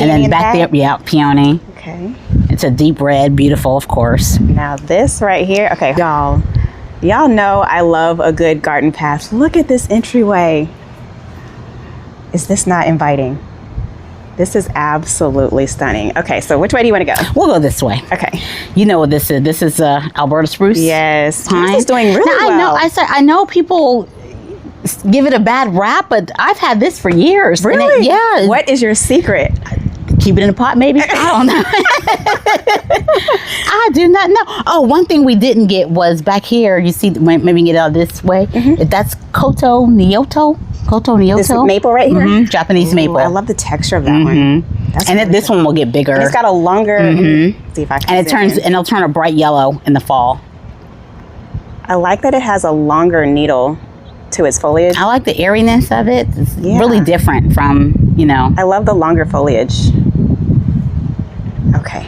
And then Peony back there, bag? yeah, peony. Okay. It's a deep red, beautiful, of course. Now this right here, okay, y'all know I love a good garden path. Look at this entryway. Is this not inviting? This is absolutely stunning. Okay, so which way do you want to go? We'll go this way. Okay. You know what this is? This is Alberta spruce. Yes. Pine. This is doing really Now, well. I know people give it a bad rap, but I've had this for years. And Really? yeah. What is your secret? Keep it in a pot, maybe? I don't know. I do not know. Oh, one thing we didn't get was back here. You see, maybe we can get out this way. That's Koto Nyoto. This maple right here? Mhm, Japanese Ooh, maple. I love the texture of that one. That's And really this good. one will get bigger. And it's got a longer. See if I can. And it zoom turns, in. and it'll turn a bright yellow in the fall. I like that it has a longer needle to its foliage. I like the airiness of it. It's Yeah. really different from, I love the longer foliage. Okay.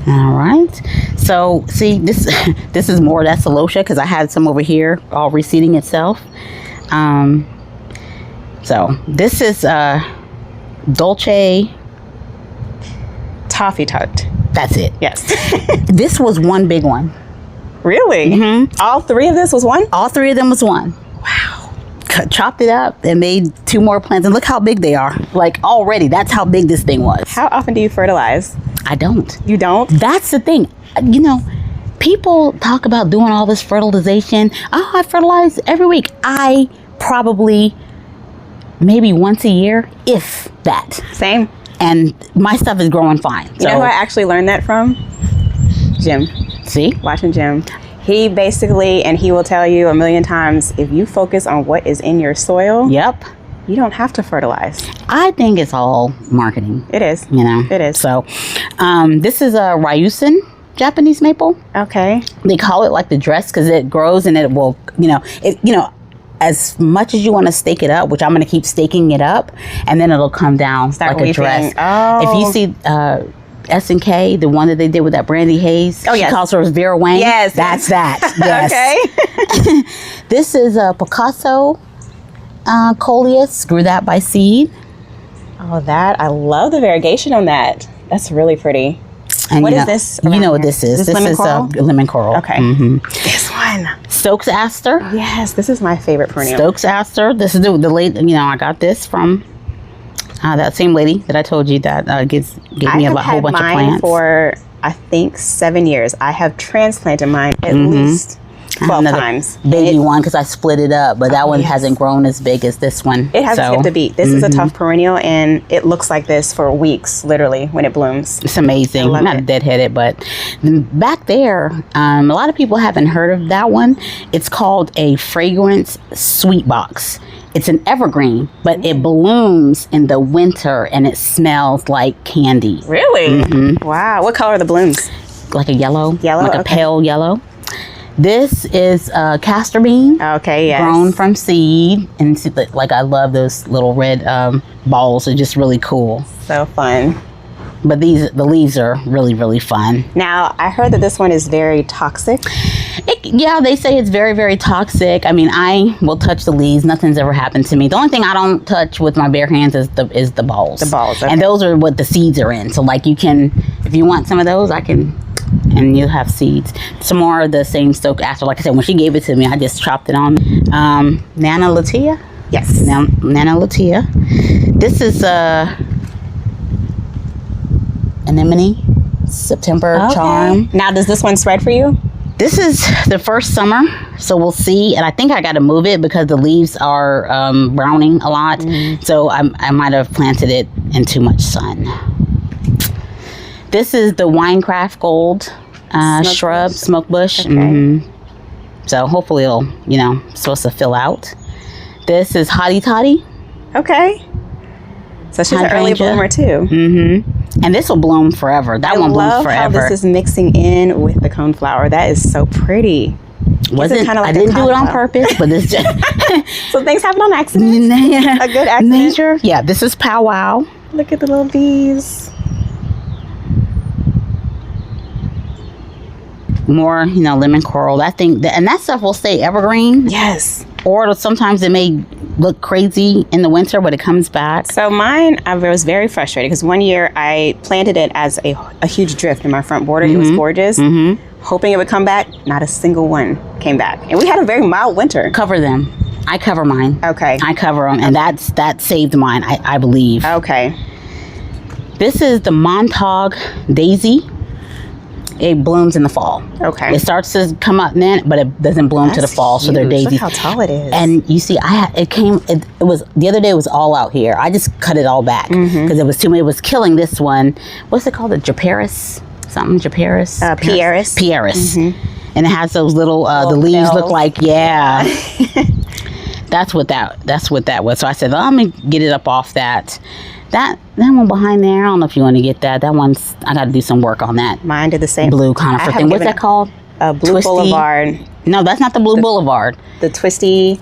All right. So see, this is more, that's celosia because I had some over here all reseeding itself. So this is Dolce. Toffee tart. That's it. Yes. This was one big one. Really? All three of this was one? All three of them was one. Wow. Chopped it up and made two more plants, and look how big they are. Like already, that's how big this thing was. How often do you fertilize? I don't. You don't? That's the thing. People talk about doing all this fertilization. Oh, I fertilize every week. I probably maybe once a year, if that. Same. And my stuff is growing fine. You know who I actually learned that from? Jim. See? Watching Jim. He basically, and he will tell you a million times, if you focus on what is in your soil, Yep. you don't have to fertilize. I think it's all marketing. It is. It is. So, this is a Ryusin Japanese maple. Okay. They call it like the dress because it grows and it will, as much as you want to stake it up, which I'm going to keep staking it up, and then it'll come down Start like a dress. weaving. Oh. If you see S&K, the one that they did with that Brandy Hayes, Oh, she yes. calls her Vera Wang. Yes, That's yes. that. Yes. Okay. This is a Picasso coleus, grew that by seed. Oh, I love the variegation on that. That's really pretty. And What you is know, this You around know what here? this is. Is this lemon coral? Lemon coral. Okay. Mhm. This one. Stokes aster. Yes, this is my favorite perennial. Stokes aster. This is the late. I got this from that same lady that I told you that gave me a whole bunch of mine plants. for I think 7 years. I have transplanted mine at least I have 12 another times. baby one because I split it up, but that one yes. hasn't grown as big as this one. It hasn't So, skipped a beat. This is a tough perennial, and it looks like this for weeks, literally, when it blooms. It's amazing. I love Not it. deadheaded, but back there, a lot of people haven't heard of that one. It's called a fragrance sweet box. It's an evergreen, but it blooms in the winter and it smells like candy. Really? Wow. What color are the blooms? Like a yellow. Yellow? Like a Okay. pale yellow. This is a castor bean. Okay, yes. Grown from seed. And like I love those little red balls. They're just really cool. So fun. But the leaves are really, really fun. Now, I heard that this one is very toxic. Yeah, they say it's very, very toxic. I mean, I will touch the leaves. Nothing's ever happened to me. The only thing I don't touch with my bare hands is the balls. The balls, okay. And those are what the seeds are in. So like if you want some of those, I can and you have seeds. Some more of the same stoke after. Like I said, when she gave it to me, I just chopped it on. Nana Latia. Yes. Nana Latia. This is anemone September charm. Now, does this one spread for you? This is the first summer, so we'll see. And I think I got to move it because the leaves are browning a lot. So I might have planted it in too much sun. This is the Winecraft Gold shrub, smoke bush. Okay. So hopefully it'll, supposed to fill out. This is Hottie Toddy. Okay. So she's an early bloomer too. And this will bloom forever. That one blooms forever. I love how this is mixing in with the coneflower. That is so pretty. Wasn't kind of like I didn't do it on purpose, but it's just so things happen on accident. A good accident. Nature. Yeah, this is powwow. Look at the little bees. More, lemon coral. I think and that stuff will stay evergreen. Yes. Or sometimes it may look crazy in the winter, but it comes back. So mine, I was very frustrated because one year I planted it as a huge drift in my front border. It was gorgeous. Hoping it would come back. Not a single one came back. And we had a very mild winter. Cover them. I cover mine. Okay. I cover them. And that saved mine, I believe. Okay. This is the Montauk Daisy. It blooms in the fall. Okay. It starts to come up then, but it doesn't bloom to the fall. Huge. So they're daisies. Look how tall it is. And you see, it was the other day. It was all out here. I just cut it all back because it was too many. It was killing this one. What's it called? The Japaris? Something Japaris? Pieris. Pieris. And it has those little. The leaves bells. look like That's what that was. So I said, I'm gonna get it up off that. That one behind there, I don't know if you want to get that. That one's, I got to do some work on that. Mine did the same. Blue conifer thing. What's that called? Blue Boulevard. No, that's not the Blue Boulevard. The twisty.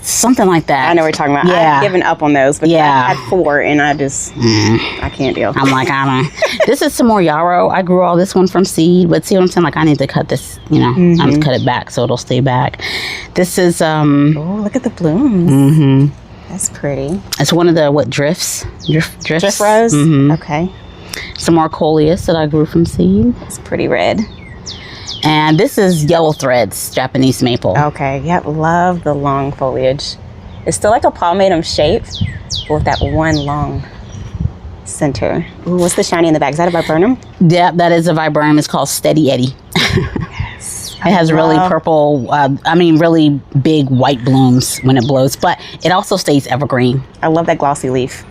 Something like that. I know what you're talking about. Yeah. I've given up on those, but I had 4 and I just, I can't deal. I'm like, I don't. This is some more yarrow. I grew all this one from seed, but see what I'm saying? Like, I need to cut this, I need to cut it back so it'll stay back. This is, oh, look at the blooms. That's pretty. It's one of the, drifts? Drift rose? Okay. Some more coleus that I grew from seed. It's pretty red. And this is yellow threads, Japanese maple. Okay, yep, love the long foliage. It's still like a palmatum shape with that one long center. Ooh, what's the shiny in the back? Is that a viburnum? Yeah, that is a viburnum. It's called Steady Eddie. Yes. It has really purple, really big white blooms when it blows, but it also stays evergreen. I love that glossy leaf.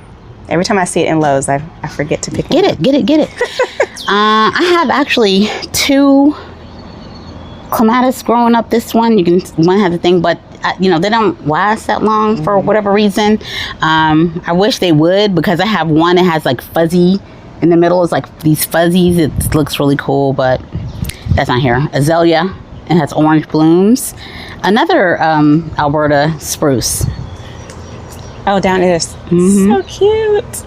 Every time I see it in Lowe's, I forget to pick it. Get it. I have actually 2 clematis growing up. This one have the thing, but they don't last that long for whatever reason. I wish they would, because I have one that has like fuzzy in the middle. It's like these fuzzies. It looks really cool, but that's not here. Azalea. It has orange blooms. Another Alberta spruce. Oh, down it is. So cute.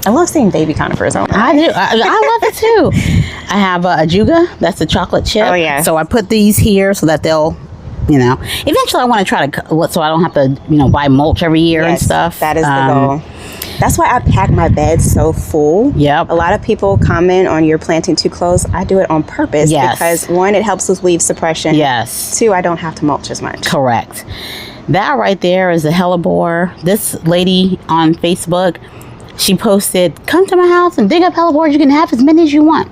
I love seeing baby conifers. I do. I love it too. I have a Ajuga. That's the chocolate chip. Oh, yeah. So I put these here so that they'll, eventually I want to try to, so I don't have to, buy mulch every year and stuff. That is the goal. That's why I pack my bed so full. Yep. A lot of people comment on your planting too close. I do it on purpose because 1, it helps with weed suppression. Yes. 2, I don't have to mulch as much. Correct. That right there is a hellebore. This lady on Facebook, she posted, come to my house and dig up hellebores. You can have as many as you want.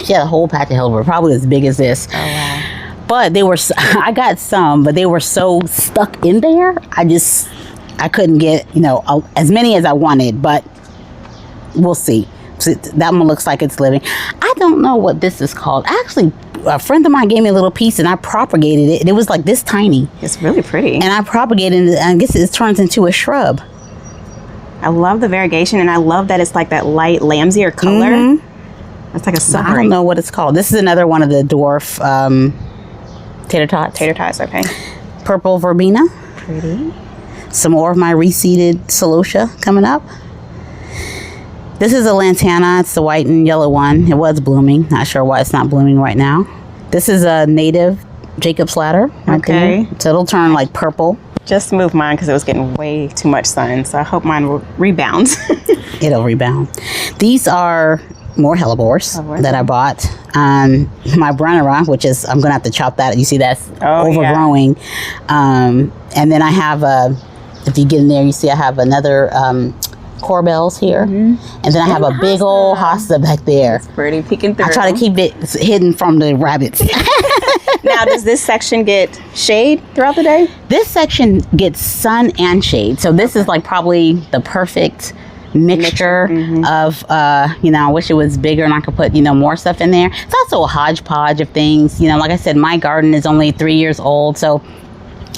She had a whole patch of hellebore, probably as big as this. Oh, wow. But they were, I got some, but they were so stuck in there. I couldn't get, as many as I wanted, but we'll see. So that one looks like it's living. I don't know what this is called. Actually, a friend of mine gave me a little piece and I propagated it. And it was like this tiny. It's really pretty. And I propagated it, and I guess it turns into a shrub. I love the variegation, and I love that it's like that light lambsy or color. It's like a silvery. I don't know what it's called. This is another one of the dwarf tater tots. Tater tots, okay. Purple verbena. Pretty. Some more of my reseeded celosia coming up. This is a lantana. It's the white and yellow one. It was blooming. Not sure why it's not blooming right now. This is a native Jacob's ladder. Right there. So it'll turn like purple. Just moved mine because it was getting way too much sun. So I hope mine will rebound. It'll rebound. These are more hellebores that I bought. my Brunnera, which is, I'm gonna have to chop that. You see that's Oh, yeah. overgrowing. And then I have if you get in there, you see I have another corbels here, and then I have a big old hosta back there. Pretty peeking through. I try to keep it hidden from the rabbits. Now, does this section get shade throughout the day? This section gets sun and shade, so this is like probably the perfect mixture of you know, I wish it was bigger and I could put, you know, more stuff in there. It's also a hodgepodge of things, you know. Like I said, my garden is only 3 years old, so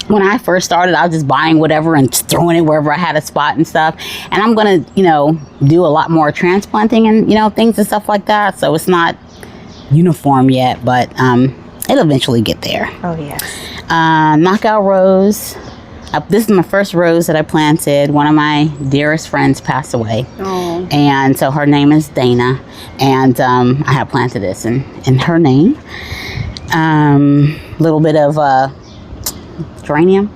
when I first started, I was just buying whatever and just throwing it wherever I had a spot and stuff. And I'm gonna, you know, do a lot more transplanting and, you know, things and stuff like that. So it's not uniform yet, but it'll eventually get there. Oh, yes. Knockout rose. This is my first rose that I planted. One of my dearest friends passed away. Oh. And so her name is Dana. And I have planted this in her name. Little bit of geranium.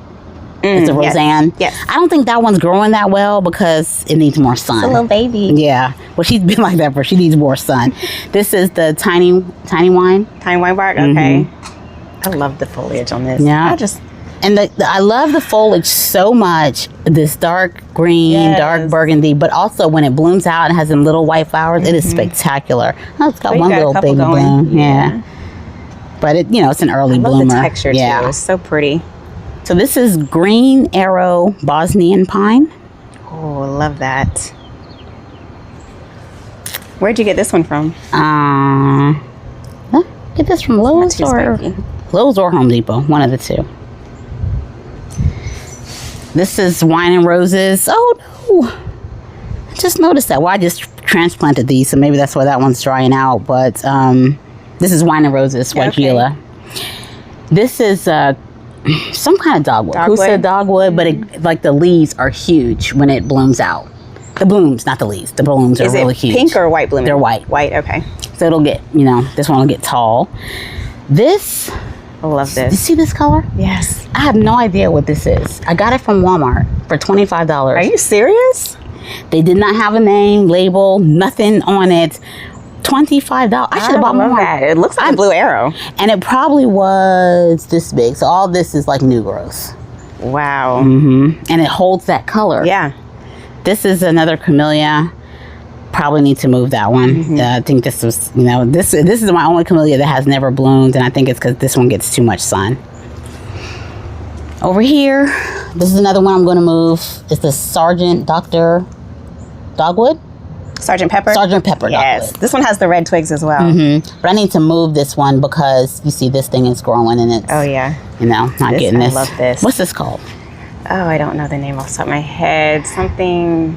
It's a Roseanne. Yes. I don't think that one's growing that well because it needs more sun. It's a little baby. Yeah. Well, she's been like that, but she needs more sun. This is the tiny wine. Tiny wine bark. Okay. I love the foliage on this. Yeah. And I love the foliage so much. This dark green, dark burgundy, but also when it blooms out and has them little white flowers, it is spectacular. Oh, it's got one little baby bloom. Yeah. But it, you know, it's an early bloomer. The texture too. It's so pretty. So this is Green Arrow Bosnian Pine. Oh, I love that. Where'd you get this one from? Get this from Lowe's or Home Depot, one of the two. This is Wine and Roses. Oh no, I just noticed that. Well, I just transplanted these, so maybe that's why that one's drying out. But this is Wine and Roses, White Gila. This is some kind of dogwood. Pusa dogwood, but it, like the leaves are huge when it blooms out. The blooms, not the leaves. The blooms are really huge. Pink or white blooming? They're white. White, okay. So it'll get, you know, this one will get tall. This, I love this. You see this color? Yes. I have no idea what this is. I got it from Walmart for $25. Are you serious? They did not have a name, label, nothing on it. $25. I should have bought more. That. It looks like a blue arrow. And it probably was this big. So all this is like new growth. Wow. And it holds that color. Yeah. This is another camellia. Probably need to move that one. I think this was, you know, this is my only camellia that has never bloomed, and I think it's because this one gets too much sun. Over here, this is another one I'm going to move. It's the Dr. Dogwood. Sergeant Pepper? Sergeant Pepper Yes. dogwood. This one has the red twigs as well. But I need to move this one because you see this thing is growing and it's, oh yeah, you know, not getting this. I love this. What's this called? Oh, I don't know the name off the top of my head. Something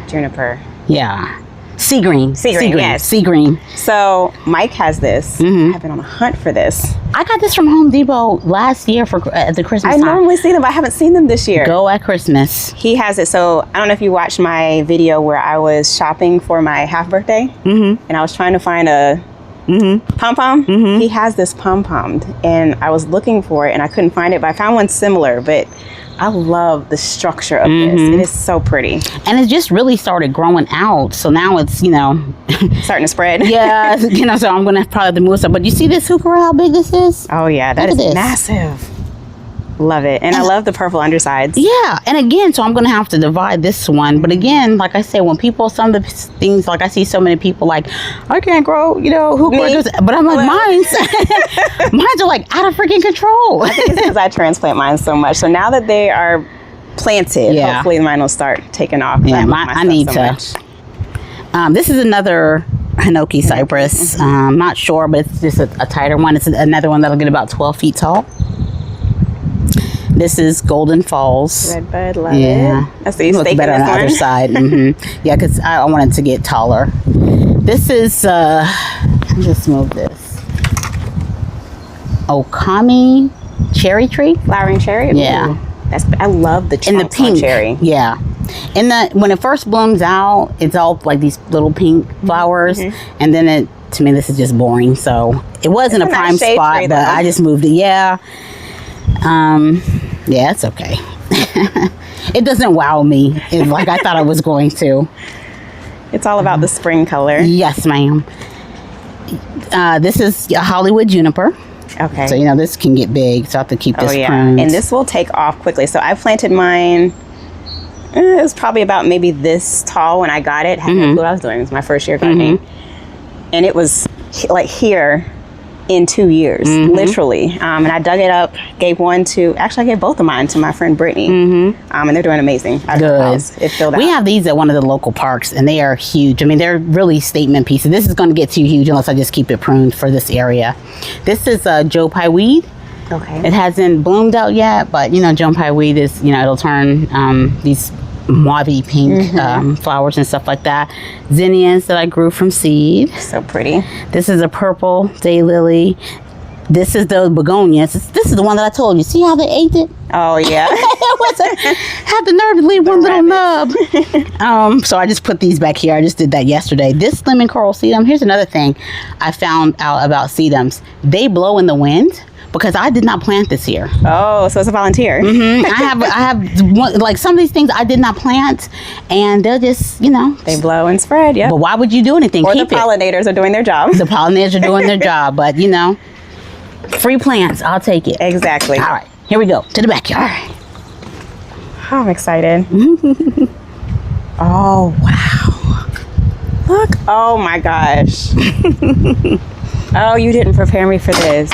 juniper. Yeah. Sea green. Sea green, yes. Sea green. So Mike has this. I've been on a hunt for this. I got this from Home Depot last year for at the Christmas I time. normally see them, but I haven't seen them this year. Go at Christmas. He has it. So I don't know if you watched my video where I was shopping for my half birthday, and I was trying to find a pom-pom. He has this pom-pommed, and I was looking for it, and I couldn't find it, but I found one similar. But I love the structure of this. It is so pretty. And it just really started growing out. So now it's, you know, starting to spread. Yeah, you know, so I'm going to probably have to move some. But you see this heuchera, how big this is? Oh, yeah. That is massive. Love it. And I love the purple undersides. Yeah. And again, so I'm going to have to divide this one. But again, like I said, when people, some of the things, like I see so many people like, I can't grow, you know, heuchera. But I'm like, mine's are like out of freaking control. I think it's because I transplant mine so much. So now that they are planted, hopefully mine will start taking off. Yeah, I need to. This is another Hinoki cypress. I'm not sure, but it's just a tighter one. It's another one that'll get about 12 feet tall. This is Golden Falls. Red bud, love it. I see you looks better on the other side. Yeah, because I wanted to get taller. This is, I'll just move this. Okami cherry tree. Flowering cherry? Yeah. Ooh, I love the trunks on cherry. Yeah. When it first blooms out, it's all like these little pink flowers. And then to me, this is just boring. So it wasn't a prime spot, but I just moved it. Yeah. Yeah, it's okay. It doesn't wow me like I thought I was going to. It's all about the spring color. Yes, ma'am. This is a Hollywood juniper. Okay. So, this can get big. So I have to keep this pruned. And this will take off quickly. So I planted mine, it was probably about maybe this tall when I got it. I had no clue what I was doing. It was my first year gardening. And it was like here in 2 years, literally. And I dug it up, gave one to, actually I gave both of mine to my friend Brittany. And they're doing amazing. Good. It filled out. We have these at one of the local parks and they are huge. I mean, they're really statement pieces. This is going to get too huge unless I just keep it pruned for this area. This is Joe Pye weed. Okay. It hasn't bloomed out yet, but Joe Pye weed is, it'll turn these mauve pink flowers and stuff like that. Zinnias that I grew from seed. So pretty. This is a purple daylily. This is the begonias. This is the one that I told you. See how they ate it? Oh yeah. Had the nerve to leave one little nub. So I just put these back here. I just did that yesterday. This lemon coral sedum. Here's another thing I found out about sedums. They blow in the wind. Because I did not plant this year. Oh, so it's a volunteer. I have like some of these things I did not plant, and they'll just they blow and spread. Yeah. But why would you do anything? Or Keep the pollinators are doing their job. The pollinators are doing their job, but free plants, I'll take it. Exactly. All right, here we go to the backyard. Oh, I'm excited. Oh wow! Look! Oh my gosh! Oh, you didn't prepare me for this.